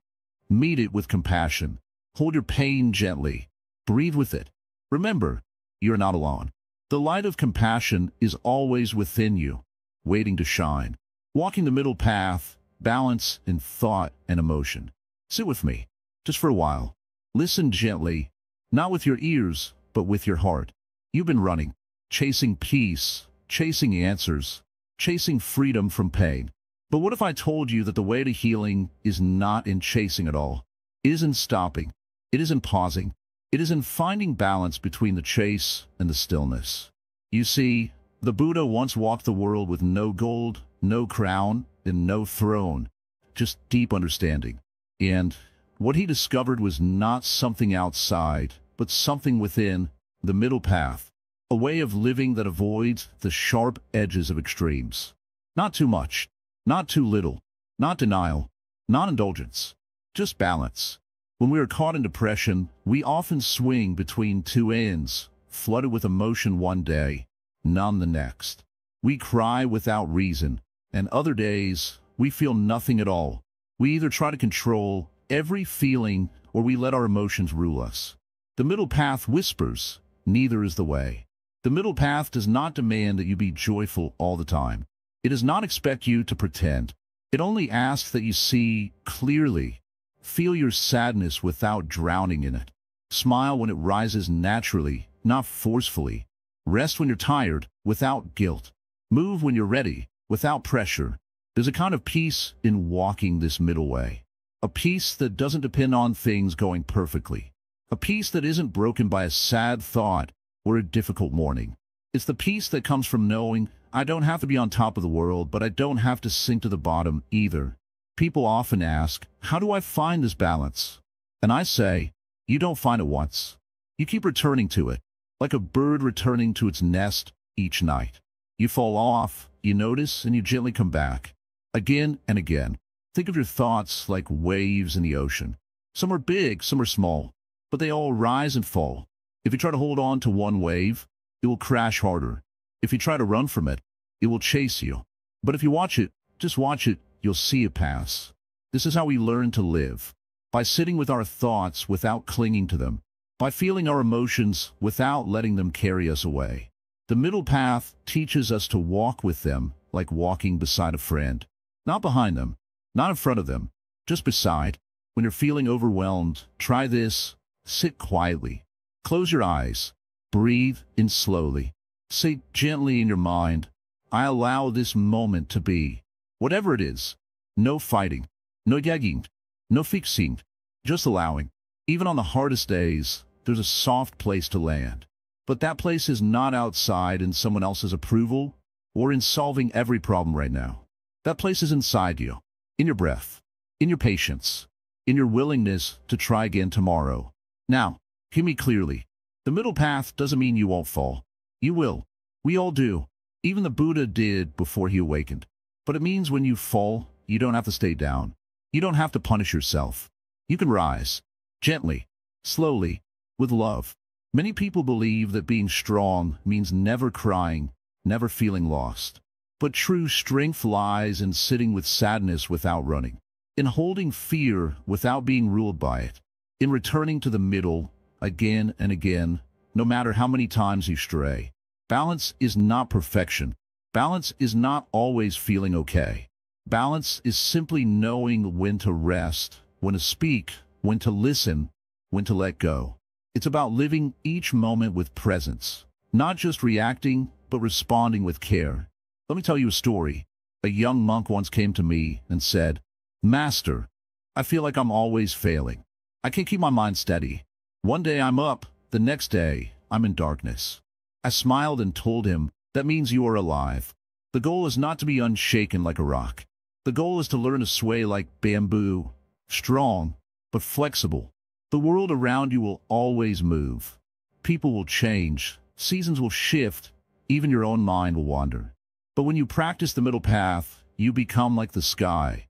meet it with compassion. Hold your pain gently. Breathe with it. Remember, you're not alone. The light of compassion is always within you, waiting to shine. Walking the middle path, balance in thought and emotion. Sit with me, just for a while. Listen gently, not with your ears, but with your heart. You've been running, chasing peace, chasing answers, chasing freedom from pain. But what if I told you that the way to healing is not in chasing at all? It is in stopping. It is in pausing. It is in finding balance between the chase and the stillness. You see, the Buddha once walked the world with no gold, no crown, and no throne, just deep understanding. And what he discovered was not something outside, but something within, the middle path, a way of living that avoids the sharp edges of extremes. Not too much, not too little, not denial, not indulgence, just balance. When we are caught in depression, we often swing between two ends, flooded with emotion one day, numb the next. We cry without reason, and other days, we feel nothing at all. We either try to control every feeling or we let our emotions rule us. The middle path whispers, neither is the way. The middle path does not demand that you be joyful all the time. It does not expect you to pretend. It only asks that you see clearly. Feel your sadness without drowning in it. Smile when it rises naturally, not forcefully. Rest when you're tired, without guilt. Move when you're ready, without pressure. There's a kind of peace in walking this middle way. A peace that doesn't depend on things going perfectly. A peace that isn't broken by a sad thought or a difficult morning. It's the peace that comes from knowing I don't have to be on top of the world, but I don't have to sink to the bottom either. People often ask, how do I find this balance? And I say, you don't find it once. You keep returning to it, like a bird returning to its nest each night. You fall off, you notice, and you gently come back. Again and again. Think of your thoughts like waves in the ocean. Some are big, some are small, but they all rise and fall. If you try to hold on to one wave, it will crash harder. If you try to run from it, it will chase you. But if you watch it, just watch it, you'll see it pass. This is how we learn to live. By sitting with our thoughts without clinging to them. By feeling our emotions without letting them carry us away. The middle path teaches us to walk with them like walking beside a friend. Not behind them, not in front of them, just beside. When you're feeling overwhelmed, try this. Sit quietly. Close your eyes. Breathe in slowly. Say gently in your mind, I allow this moment to be. Whatever it is. No fighting. No gagging. No fixing. Just allowing. Even on the hardest days, there's a soft place to land. But that place is not outside in someone else's approval or in solving every problem right now. That place is inside you. In your breath. In your patience. In your willingness to try again tomorrow. Now, hear me clearly. The middle path doesn't mean you won't fall. You will. We all do. Even the Buddha did before he awakened. But it means when you fall, you don't have to stay down. You don't have to punish yourself. You can rise. Gently. Slowly. With love. Many people believe that being strong means never crying, never feeling lost. But true strength lies in sitting with sadness without running. In holding fear without being ruled by it. In returning to the middle, again and again, no matter how many times you stray. Balance is not perfection. Balance is not always feeling okay. Balance is simply knowing when to rest, when to speak, when to listen, when to let go. It's about living each moment with presence, not just reacting, but responding with care. Let me tell you a story. A young monk once came to me and said, Master, I feel like I'm always failing. I can't keep my mind steady. One day I'm up, the next day I'm in darkness. I smiled and told him, that means you are alive. The goal is not to be unshaken like a rock. The goal is to learn to sway like bamboo, strong, but flexible. The world around you will always move. People will change, seasons will shift, even your own mind will wander. But when you practice the middle path, you become like the sky,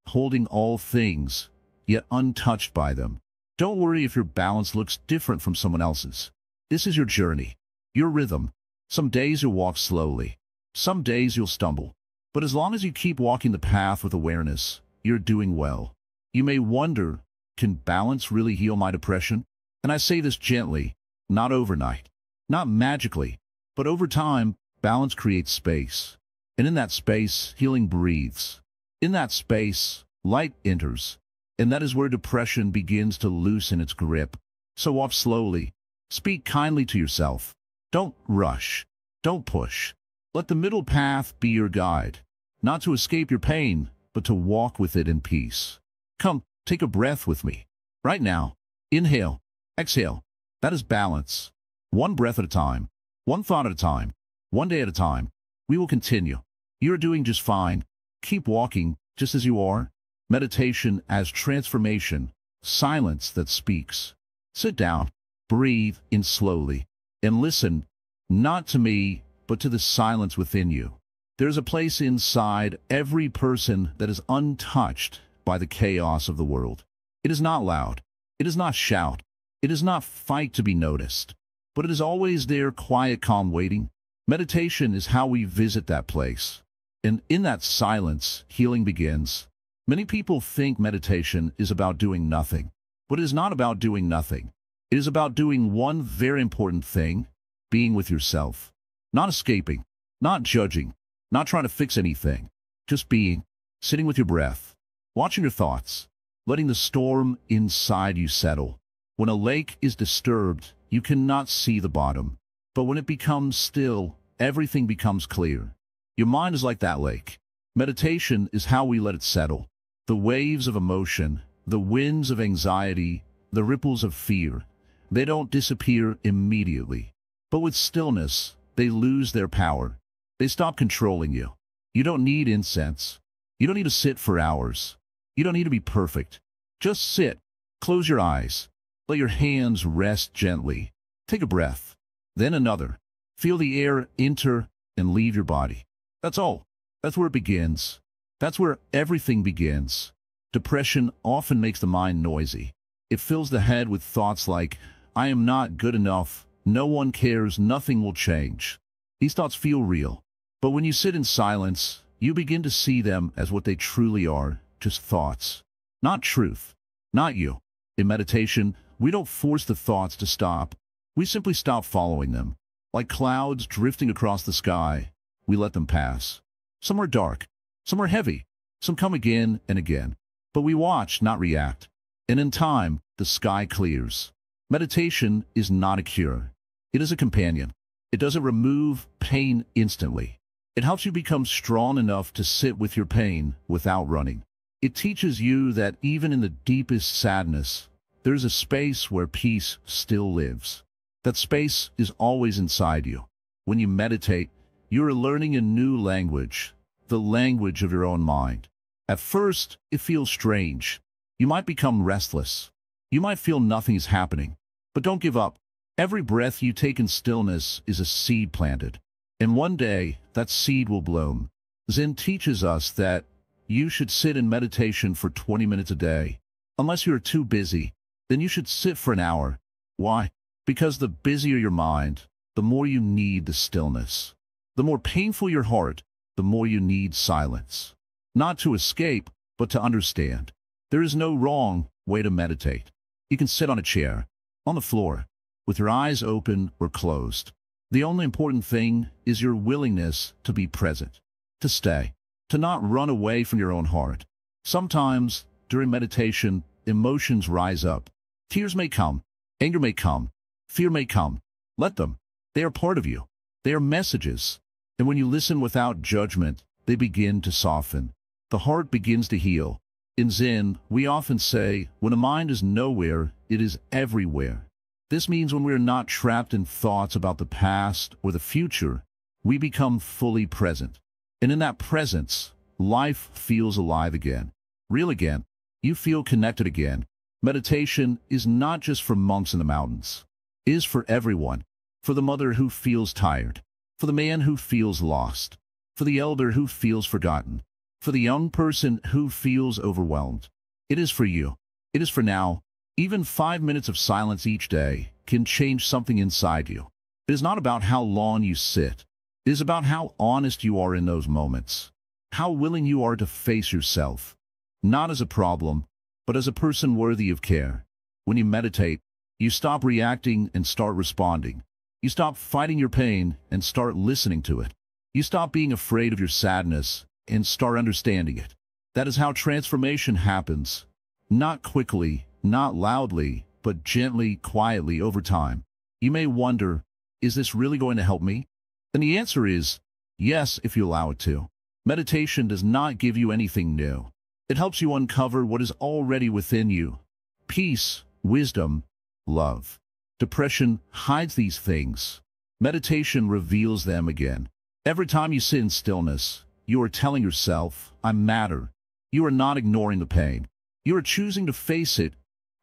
holding all things, yet untouched by them. Don't worry if your balance looks different from someone else's. This is your journey, your rhythm. Some days you'll walk slowly. Some days you'll stumble. But as long as you keep walking the path with awareness, you're doing well. You may wonder, can balance really heal my depression? And I say this gently, not overnight, not magically, But over time, balance creates space. And in that space, healing breathes. In that space, light enters. And that is where depression begins to loosen its grip. So walk slowly. Speak kindly to yourself. Don't rush. Don't push. Let the middle path be your guide. Not to escape your pain, but to walk with it in peace. Come, take a breath with me. Right now. Inhale. Exhale. That is balance. One breath at a time. One thought at a time. One day at a time. We will continue. You are doing just fine. Keep walking, just as you are. Meditation as transformation. Silence that speaks. Sit down. Breathe in slowly. And listen, not to me, but to the silence within you. There's a place inside every person that is untouched by the chaos of the world. It is not loud. It is not shout. It is not fight to be noticed. But it is always there, quiet, calm, waiting. Meditation is how we visit that place. And in that silence, healing begins. Many people think meditation is about doing nothing. But it is not about doing nothing. It is about doing one very important thing, being with yourself. Not escaping, not judging, not trying to fix anything. Just being, sitting with your breath, watching your thoughts, letting the storm inside you settle. When a lake is disturbed, you cannot see the bottom. But when it becomes still, everything becomes clear. Your mind is like that lake. Meditation is how we let it settle. The waves of emotion, the winds of anxiety, the ripples of fear, they don't disappear immediately. But with stillness, they lose their power. They stop controlling you. You don't need incense. You don't need to sit for hours. You don't need to be perfect. Just sit. Close your eyes. Let your hands rest gently. Take a breath. Then another. Feel the air enter and leave your body. That's all. That's where it begins. That's where everything begins. Depression often makes the mind noisy. It fills the head with thoughts like, I am not good enough, no one cares, nothing will change. These thoughts feel real. But when you sit in silence, you begin to see them as what they truly are, just thoughts. Not truth. Not you. In meditation, we don't force the thoughts to stop. We simply stop following them. Like clouds drifting across the sky, we let them pass. Some are dark. Some are heavy. Some come again and again. But we watch, not react. And in time, the sky clears. Meditation is not a cure. It is a companion. It doesn't remove pain instantly. It helps you become strong enough to sit with your pain without running. It teaches you that even in the deepest sadness, there's a space where peace still lives. That space is always inside you. When you meditate, you are learning a new language, the language of your own mind. At first, it feels strange. You might become restless. You might feel nothing is happening. But don't give up. Every breath you take in stillness is a seed planted. And one day, that seed will bloom. Zen teaches us that you should sit in meditation for 20 minutes a day. Unless you are too busy, then you should sit for an hour. Why? Because the busier your mind, the more you need the stillness. The more painful your heart, the more you need silence. Not to escape, but to understand. There is no wrong way to meditate. You can sit on a chair, on the floor, with your eyes open or closed. The only important thing is your willingness to be present, to stay, to not run away from your own heart. Sometimes, during meditation, emotions rise up. Tears may come, anger may come, fear may come. Let them. They are part of you. They are messages. And when you listen without judgment, they begin to soften. The heart begins to heal. In Zen, we often say, when a mind is nowhere, it is everywhere. This means when we are not trapped in thoughts about the past or the future, we become fully present. And in that presence, life feels alive again, real again. You feel connected again. Meditation is not just for monks in the mountains. It is for everyone. For the mother who feels tired. For the man who feels lost. For the elder who feels forgotten. For the young person who feels overwhelmed. It is for you. It is for now. Even 5 minutes of silence each day can change something inside you. It is not about how long you sit. It is about how honest you are in those moments. How willing you are to face yourself. Not as a problem, but as a person worthy of care. When you meditate, you stop reacting and start responding. You stop fighting your pain and start listening to it. You stop being afraid of your sadness and start understanding it. That is how transformation happens. Not quickly, not loudly, but gently, quietly over time. You may wonder, is this really going to help me? And the answer is yes, if you allow it to. Meditation does not give you anything new. It helps you uncover what is already within you. Peace, wisdom, love. Depression hides these things. Meditation reveals them again. Every time you sit in stillness, you are telling yourself, I matter. You are not ignoring the pain. You are choosing to face it,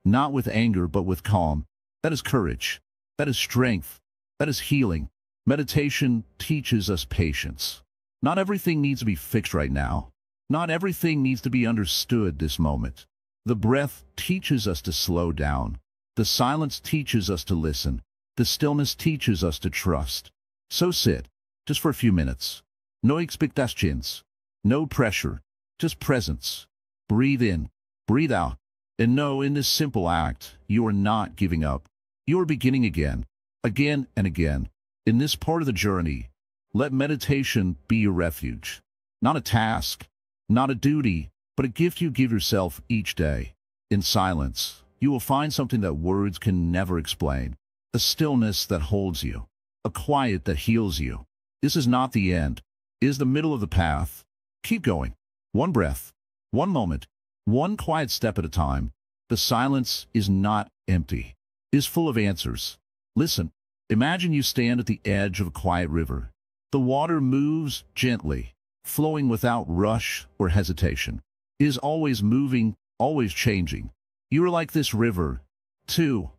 not with anger, but with calm. That is courage. That is strength. That is healing. Meditation teaches us patience. Not everything needs to be fixed right now. Not everything needs to be understood this moment. The breath teaches us to slow down. The silence teaches us to listen. The stillness teaches us to trust. So sit, just for a few minutes. No expectations. No pressure. Just presence. Breathe in. Breathe out. And know in this simple act, you are not giving up. You are beginning again. Again and again. In this part of the journey, let meditation be your refuge. Not a task, not a duty, but a gift you give yourself each day. In silence, you will find something that words can never explain. A stillness that holds you. A quiet that heals you. This is not the end. It is the middle of the path. Keep going. One breath. One moment. One quiet step at a time. The silence is not empty. It is full of answers. Listen. Imagine you stand at the edge of a quiet river. The water moves gently, flowing without rush or hesitation. It is always moving, always changing. You are like this river, too,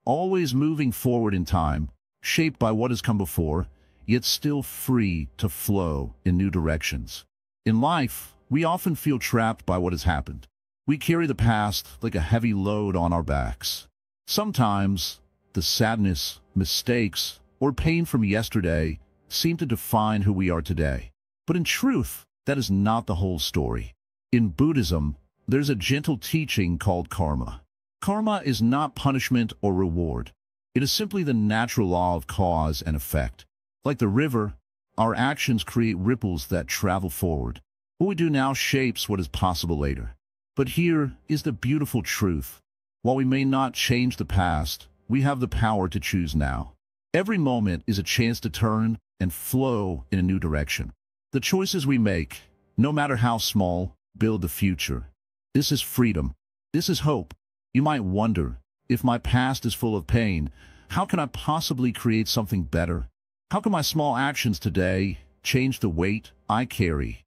always moving forward in time, shaped by what has come before, yet still free to flow in new directions. In life, we often feel trapped by what has happened. We carry the past like a heavy load on our backs. Sometimes, the sadness, mistakes, or pain from yesterday seem to define who we are today. But in truth, that is not the whole story. In Buddhism, there's a gentle teaching called karma. Karma is not punishment or reward. It is simply the natural law of cause and effect. Like the river, our actions create ripples that travel forward. What we do now shapes what is possible later. But here is the beautiful truth. While we may not change the past, we have the power to choose now. Every moment is a chance to turn and flow in a new direction. The choices we make, no matter how small, build the future. This is freedom. This is hope. You might wonder, if my past is full of pain, how can I possibly create something better? How can my small actions today change the weight I carry?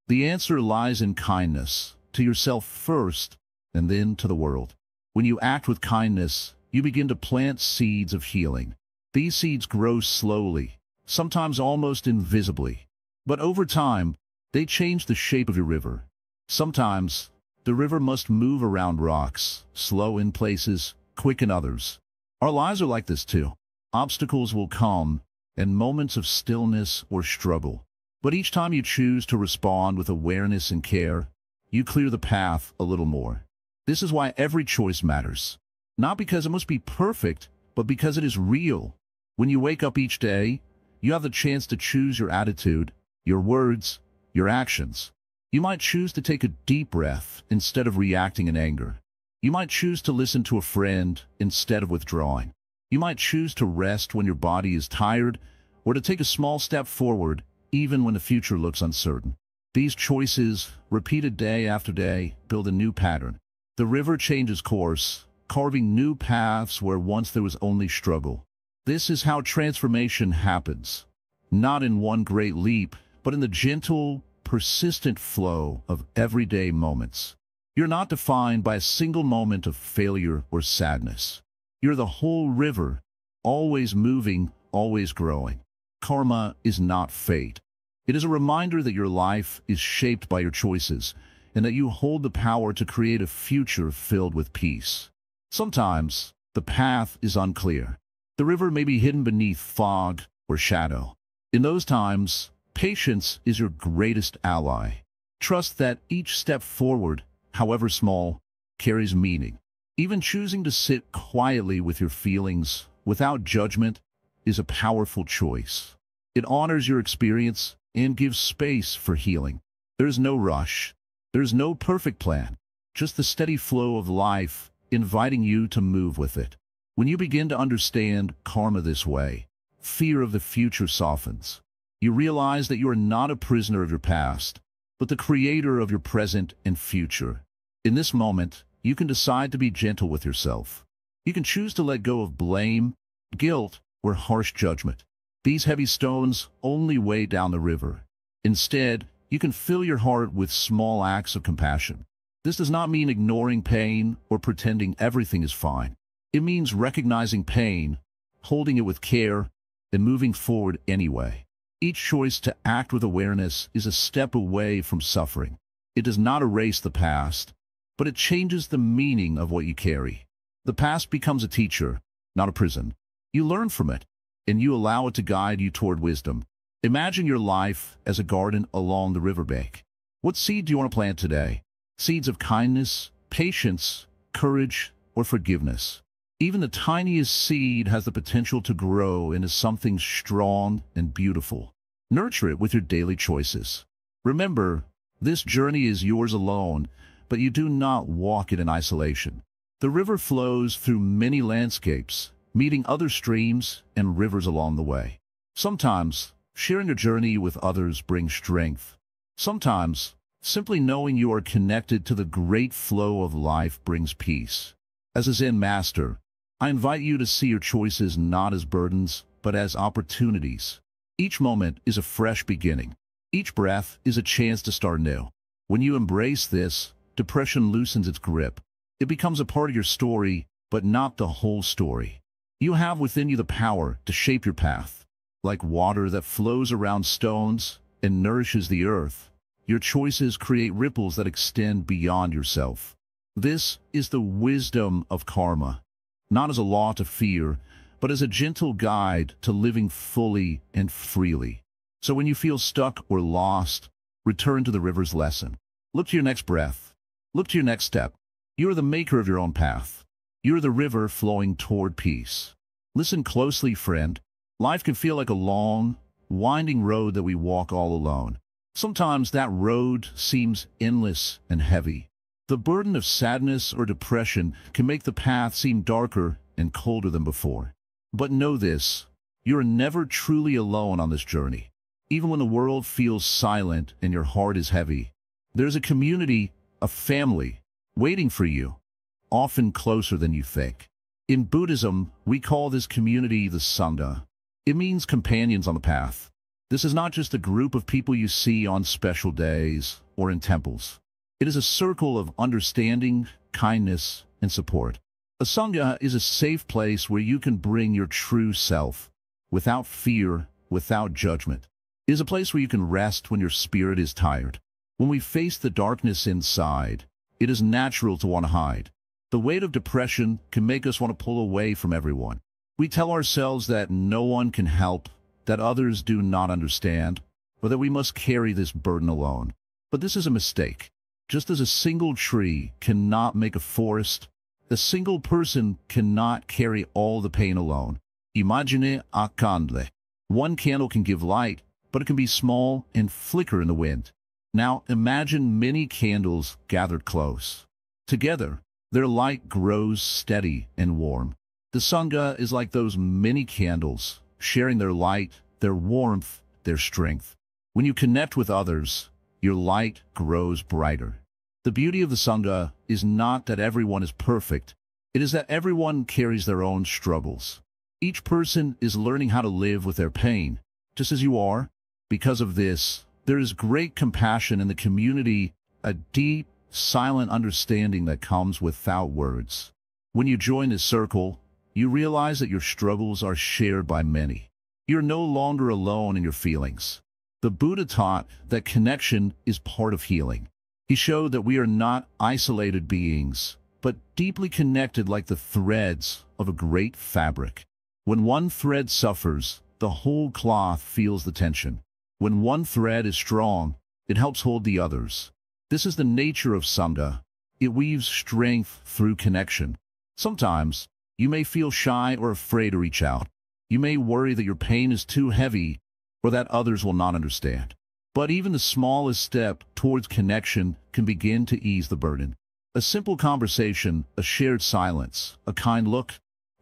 The answer lies in kindness, to yourself first, and then to the world. When you act with kindness, you begin to plant seeds of healing. These seeds grow slowly, sometimes almost invisibly. But over time, they change the shape of your river. Sometimes, the river must move around rocks, slow in places, quick in others. Our lives are like this too. Obstacles will come, and moments of stillness or struggle. But each time you choose to respond with awareness and care, you clear the path a little more. This is why every choice matters. Not because it must be perfect, but because it is real. When you wake up each day, you have the chance to choose your attitude, your words, your actions. You might choose to take a deep breath instead of reacting in anger. You might choose to listen to a friend instead of withdrawing. You might choose to rest when your body is tired, or to take a small step forward even when the future looks uncertain. These choices, repeated day after day, build a new pattern. The river changes course, carving new paths where once there was only struggle. This is how transformation happens. Not in one great leap, but in the gentle, persistent flow of everyday moments. You're not defined by a single moment of failure or sadness. You're the whole river, always moving, always growing. Karma is not fate. It is a reminder that your life is shaped by your choices, and that you hold the power to create a future filled with peace. Sometimes, the path is unclear. The river may be hidden beneath fog or shadow. In those times, patience is your greatest ally. Trust that each step forward, however small, carries meaning. Even choosing to sit quietly with your feelings, without judgment, is a powerful choice. It honors your experience and gives space for healing. There's no rush. There's no perfect plan. Just the steady flow of life inviting you to move with it. When you begin to understand karma this way, fear of the future softens. You realize that you are not a prisoner of your past, but the creator of your present and future. In this moment, you can decide to be gentle with yourself. You can choose to let go of blame, guilt, or harsh judgment. These heavy stones only weigh down the river. Instead, you can fill your heart with small acts of compassion. This does not mean ignoring pain or pretending everything is fine. It means recognizing pain, holding it with care, and moving forward anyway. Each choice to act with awareness is a step away from suffering. It does not erase the past, but it changes the meaning of what you carry. The past becomes a teacher, not a prison. You learn from it, and you allow it to guide you toward wisdom. Imagine your life as a garden along the riverbank. What seed do you want to plant today? Seeds of kindness, patience, courage, or forgiveness. Even the tiniest seed has the potential to grow into something strong and beautiful. Nurture it with your daily choices. Remember, this journey is yours alone, but you do not walk it in isolation. The river flows through many landscapes, meeting other streams and rivers along the way. Sometimes, sharing a journey with others brings strength. Sometimes, simply knowing you are connected to the great flow of life brings peace. As a Zen master, I invite you to see your choices not as burdens, but as opportunities. Each moment is a fresh beginning. Each breath is a chance to start new. When you embrace this, depression loosens its grip. It becomes a part of your story, but not the whole story. You have within you the power to shape your path. Like water that flows around stones and nourishes the earth, your choices create ripples that extend beyond yourself. This is the wisdom of karma. Not as a law to fear, but as a gentle guide to living fully and freely. So when you feel stuck or lost, return to the river's lesson. Look to your next breath. Look to your next step. You are the maker of your own path. You are the river flowing toward peace. Listen closely, friend. Life can feel like a long, winding road that we walk all alone. Sometimes that road seems endless and heavy. The burden of sadness or depression can make the path seem darker and colder than before. But know this, you are never truly alone on this journey. Even when the world feels silent and your heart is heavy, there's a community, a family, waiting for you, often closer than you think. In Buddhism, we call this community the Sangha. It means companions on the path. This is not just a group of people you see on special days or in temples. It is a circle of understanding, kindness, and support. A Sangha is a safe place where you can bring your true self, without fear, without judgment. It is a place where you can rest when your spirit is tired. When we face the darkness inside, it is natural to want to hide. The weight of depression can make us want to pull away from everyone. We tell ourselves that no one can help, that others do not understand, or that we must carry this burden alone. But this is a mistake. Just as a single tree cannot make a forest, a single person cannot carry all the pain alone. Imagine a candle. One candle can give light, but it can be small and flicker in the wind. Now imagine many candles gathered close. Together, their light grows steady and warm. The Sangha is like those many candles, sharing their light, their warmth, their strength. When you connect with others, your light grows brighter. The beauty of the Sangha is not that everyone is perfect. It is that everyone carries their own struggles. Each person is learning how to live with their pain, just as you are. Because of this, there is great compassion in the community, a deep, silent understanding that comes without words. When you join this circle, you realize that your struggles are shared by many. You're no longer alone in your feelings. The Buddha taught that connection is part of healing. He showed that we are not isolated beings, but deeply connected like the threads of a great fabric. When one thread suffers, the whole cloth feels the tension. When one thread is strong, it helps hold the others. This is the nature of Sangha. It weaves strength through connection. Sometimes, you may feel shy or afraid to reach out. You may worry that your pain is too heavy or that others will not understand. But even the smallest step towards connection can begin to ease the burden. A simple conversation, a shared silence, a kind look,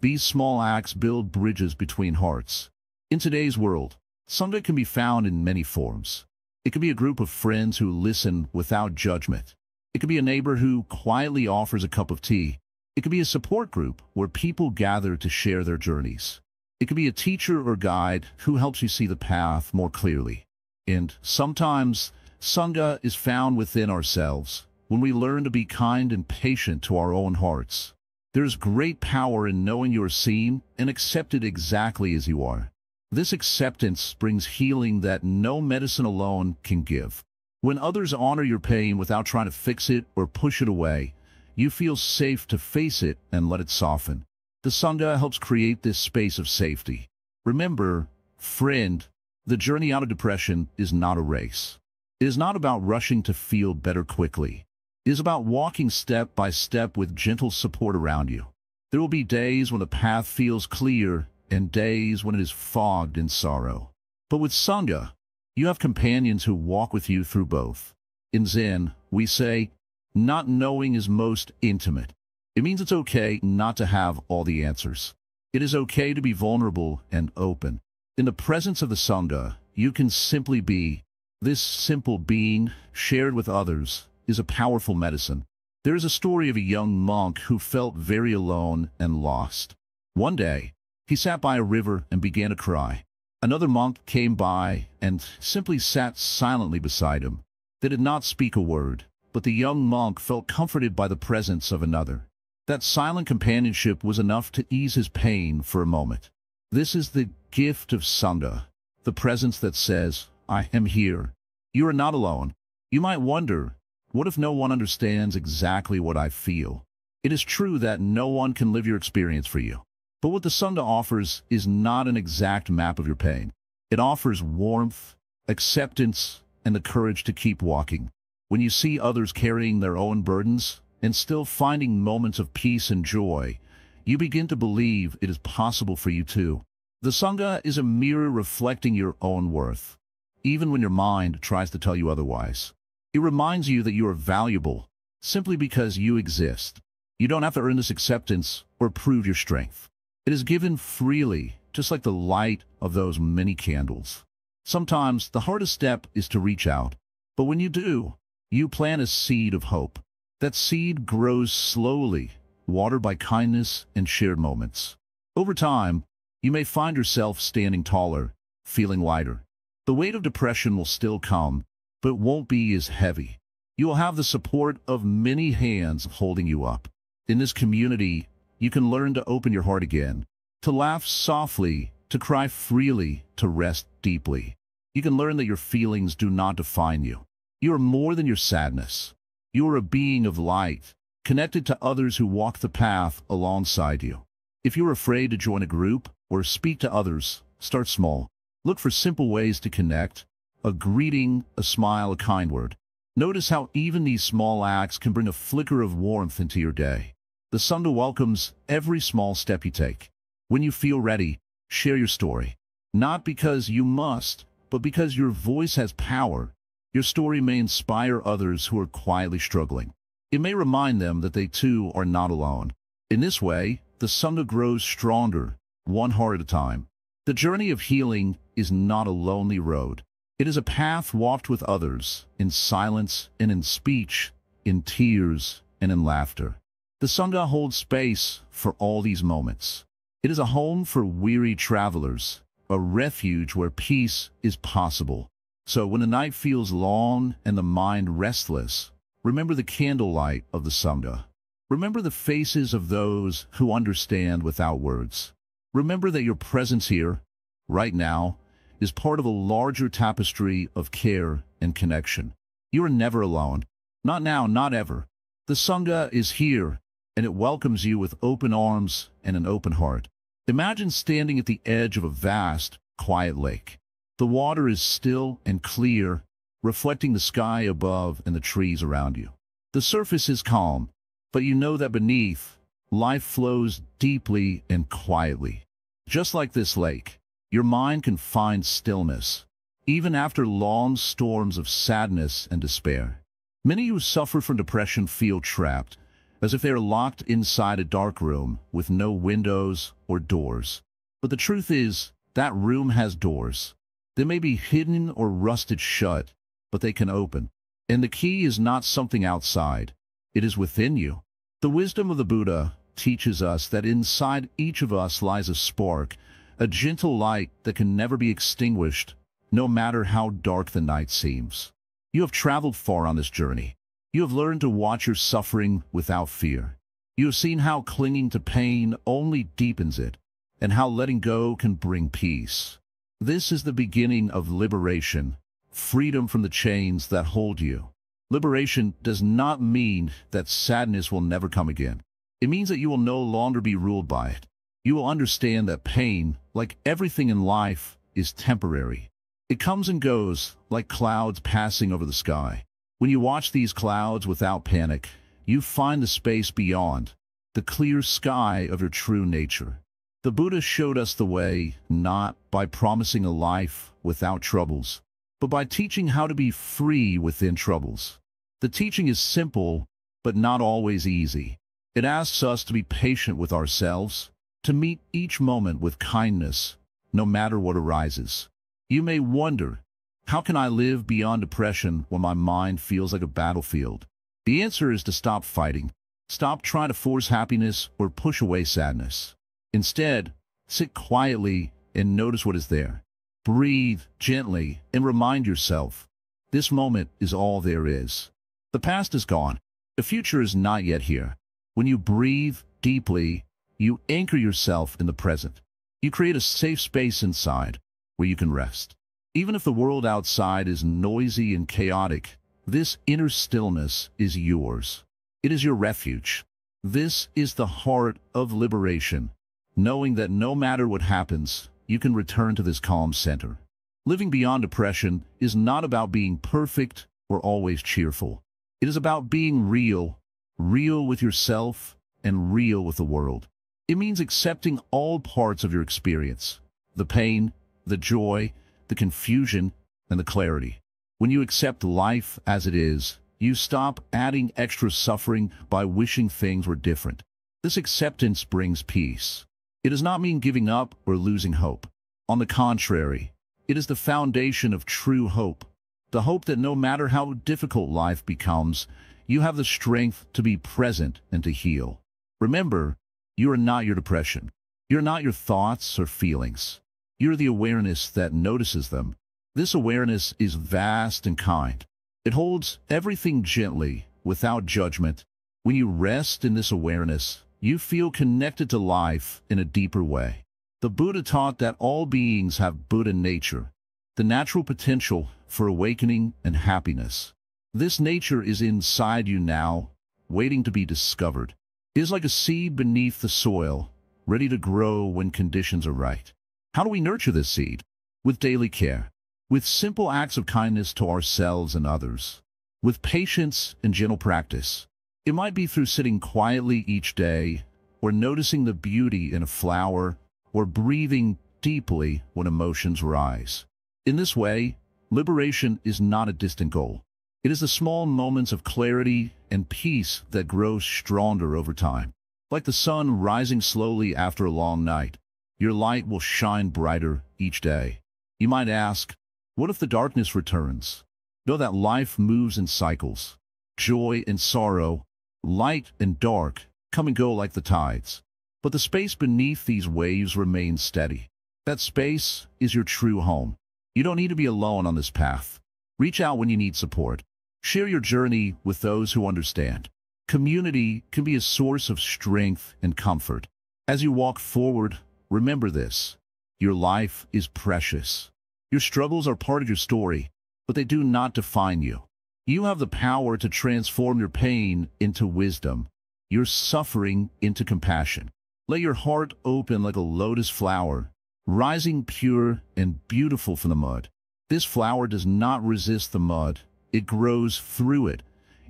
these small acts build bridges between hearts. In today's world, Sangha can be found in many forms. It can be a group of friends who listen without judgment. It can be a neighbor who quietly offers a cup of tea. It can be a support group where people gather to share their journeys. It can be a teacher or guide who helps you see the path more clearly. And sometimes, Sangha is found within ourselves, when we learn to be kind and patient to our own hearts. There's great power in knowing you are seen and accepted exactly as you are. This acceptance brings healing that no medicine alone can give. When others honor your pain without trying to fix it or push it away, you feel safe to face it and let it soften. The Sangha helps create this space of safety. Remember, friend, the journey out of depression is not a race. It is not about rushing to feel better quickly. It is about walking step by step with gentle support around you. There will be days when the path feels clear and days when it is fogged in sorrow. But with Sangha, you have companions who walk with you through both. In Zen, we say, not knowing is most intimate. It means it's okay not to have all the answers. It is okay to be vulnerable and open. In the presence of the Sangha, you can simply be. This simple being, shared with others, is a powerful medicine. There is a story of a young monk who felt very alone and lost. One day, he sat by a river and began to cry. Another monk came by and simply sat silently beside him. They did not speak a word, but the young monk felt comforted by the presence of another. That silent companionship was enough to ease his pain for a moment. This is the gift of Sangha, the presence that says, I am here. You are not alone. You might wonder, what if no one understands exactly what I feel? It is true that no one can live your experience for you. But what the Sangha offers is not an exact map of your pain. It offers warmth, acceptance, and the courage to keep walking. When you see others carrying their own burdens and still finding moments of peace and joy, you begin to believe it is possible for you too. The Sangha is a mirror reflecting your own worth, even when your mind tries to tell you otherwise. It reminds you that you are valuable simply because you exist. You don't have to earn this acceptance or prove your strength. It is given freely, just like the light of those many candles. Sometimes the hardest step is to reach out, but when you do, you plant a seed of hope. That seed grows slowly, watered by kindness and shared moments. Over time, you may find yourself standing taller, feeling lighter. The weight of depression will still come, but it won't be as heavy. You will have the support of many hands holding you up. In this community, you can learn to open your heart again, to laugh softly, to cry freely, to rest deeply. You can learn that your feelings do not define you. You are more than your sadness. You are a being of light, connected to others who walk the path alongside you. If you are afraid to join a group or speak to others, start small. Look for simple ways to connect: a greeting, a smile, a kind word. Notice how even these small acts can bring a flicker of warmth into your day. The Sangha welcomes every small step you take. When you feel ready, share your story. Not because you must, but because your voice has power. Your story may inspire others who are quietly struggling. It may remind them that they too are not alone. In this way, the Sangha grows stronger, one heart at a time. The journey of healing is not a lonely road. It is a path walked with others, in silence and in speech, in tears and in laughter. The Sangha holds space for all these moments. It is a home for weary travelers, a refuge where peace is possible. So when the night feels long and the mind restless, remember the candlelight of the Sangha. Remember the faces of those who understand without words. Remember that your presence here, right now, is part of a larger tapestry of care and connection. You are never alone. Not now, not ever. The Sangha is here, and it welcomes you with open arms and an open heart. Imagine standing at the edge of a vast, quiet lake. The water is still and clear, reflecting the sky above and the trees around you. The surface is calm, but you know that beneath, life flows deeply and quietly. Just like this lake, your mind can find stillness, even after long storms of sadness and despair. Many who suffer from depression feel trapped, as if they are locked inside a dark room with no windows or doors. But the truth is, that room has doors. They may be hidden or rusted shut, but they can open. And the key is not something outside. It is within you. The wisdom of the Buddha teaches us that inside each of us lies a spark, a gentle light that can never be extinguished, no matter how dark the night seems. You have traveled far on this journey. You have learned to watch your suffering without fear. You have seen how clinging to pain only deepens it, and how letting go can bring peace. This is the beginning of liberation, freedom from the chains that hold you. Liberation does not mean that sadness will never come again. It means that you will no longer be ruled by it. You will understand that pain, like everything in life, is temporary. It comes and goes, like clouds passing over the sky. When you watch these clouds without panic, you find the space beyond, the clear sky of your true nature. The Buddha showed us the way, not by promising a life without troubles, but by teaching how to be free within troubles. The teaching is simple, but not always easy. It asks us to be patient with ourselves, to meet each moment with kindness, no matter what arises. You may wonder, how can I live beyond depression when my mind feels like a battlefield? The answer is to stop fighting. Stop trying to force happiness or push away sadness. Instead, sit quietly and notice what is there. Breathe gently and remind yourself, this moment is all there is. The past is gone. The future is not yet here. When you breathe deeply, you anchor yourself in the present. You create a safe space inside where you can rest. Even if the world outside is noisy and chaotic, this inner stillness is yours. It is your refuge. This is the heart of liberation, knowing that no matter what happens, you can return to this calm center. Living beyond depression is not about being perfect or always cheerful. It is about being real, real with yourself and real with the world. It means accepting all parts of your experience, the pain, the joy, the confusion, and the clarity. When you accept life as it is, you stop adding extra suffering by wishing things were different. This acceptance brings peace. It does not mean giving up or losing hope. On the contrary, it is the foundation of true hope. The hope that no matter how difficult life becomes, you have the strength to be present and to heal. Remember, you are not your depression. You're not your thoughts or feelings. You're the awareness that notices them. This awareness is vast and kind. It holds everything gently, without judgment. When you rest in this awareness, you feel connected to life in a deeper way. The Buddha taught that all beings have Buddha nature, the natural potential for awakening and happiness. This nature is inside you now, waiting to be discovered. It is like a seed beneath the soil, ready to grow when conditions are right. How do we nurture this seed? With daily care, with simple acts of kindness to ourselves and others, with patience and gentle practice. It might be through sitting quietly each day, or noticing the beauty in a flower, or breathing deeply when emotions rise. In this way, liberation is not a distant goal. It is the small moments of clarity and peace that grow stronger over time. Like the sun rising slowly after a long night, your light will shine brighter each day. You might ask, what if the darkness returns? Know that life moves in cycles. Joy and sorrow, light and dark, come and go like the tides. But the space beneath these waves remains steady. That space is your true home. You don't need to be alone on this path. Reach out when you need support. Share your journey with those who understand. Community can be a source of strength and comfort. As you walk forward, remember this. Your life is precious. Your struggles are part of your story, but they do not define you. You have the power to transform your pain into wisdom, your suffering into compassion. Let your heart open like a lotus flower, rising pure and beautiful from the mud. This flower does not resist the mud. It grows through it,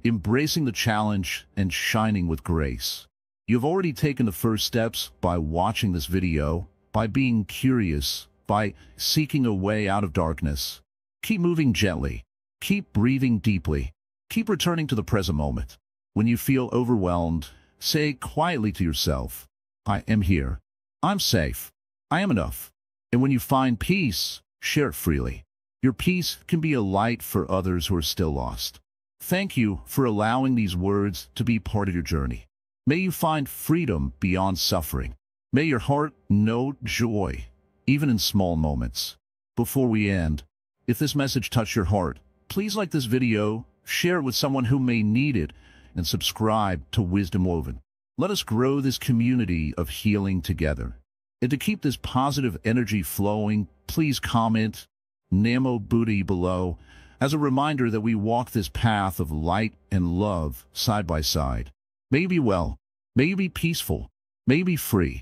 embracing the challenge and shining with grace. You've already taken the first steps by watching this video, by being curious, by seeking a way out of darkness. Keep moving gently. Keep breathing deeply. Keep returning to the present moment. When you feel overwhelmed, say quietly to yourself, I am here. I'm safe. I am enough. And when you find peace, share it freely. Your peace can be a light for others who are still lost. Thank you for allowing these words to be part of your journey. May you find freedom beyond suffering. May your heart know joy, even in small moments. Before we end, if this message touched your heart, please like this video, share it with someone who may need it, and subscribe to Wisdom Woven. Let us grow this community of healing together. And to keep this positive energy flowing, please comment Namo Buddhi below as a reminder that we walk this path of light and love side by side. May you be well, may you be peaceful, may you be free.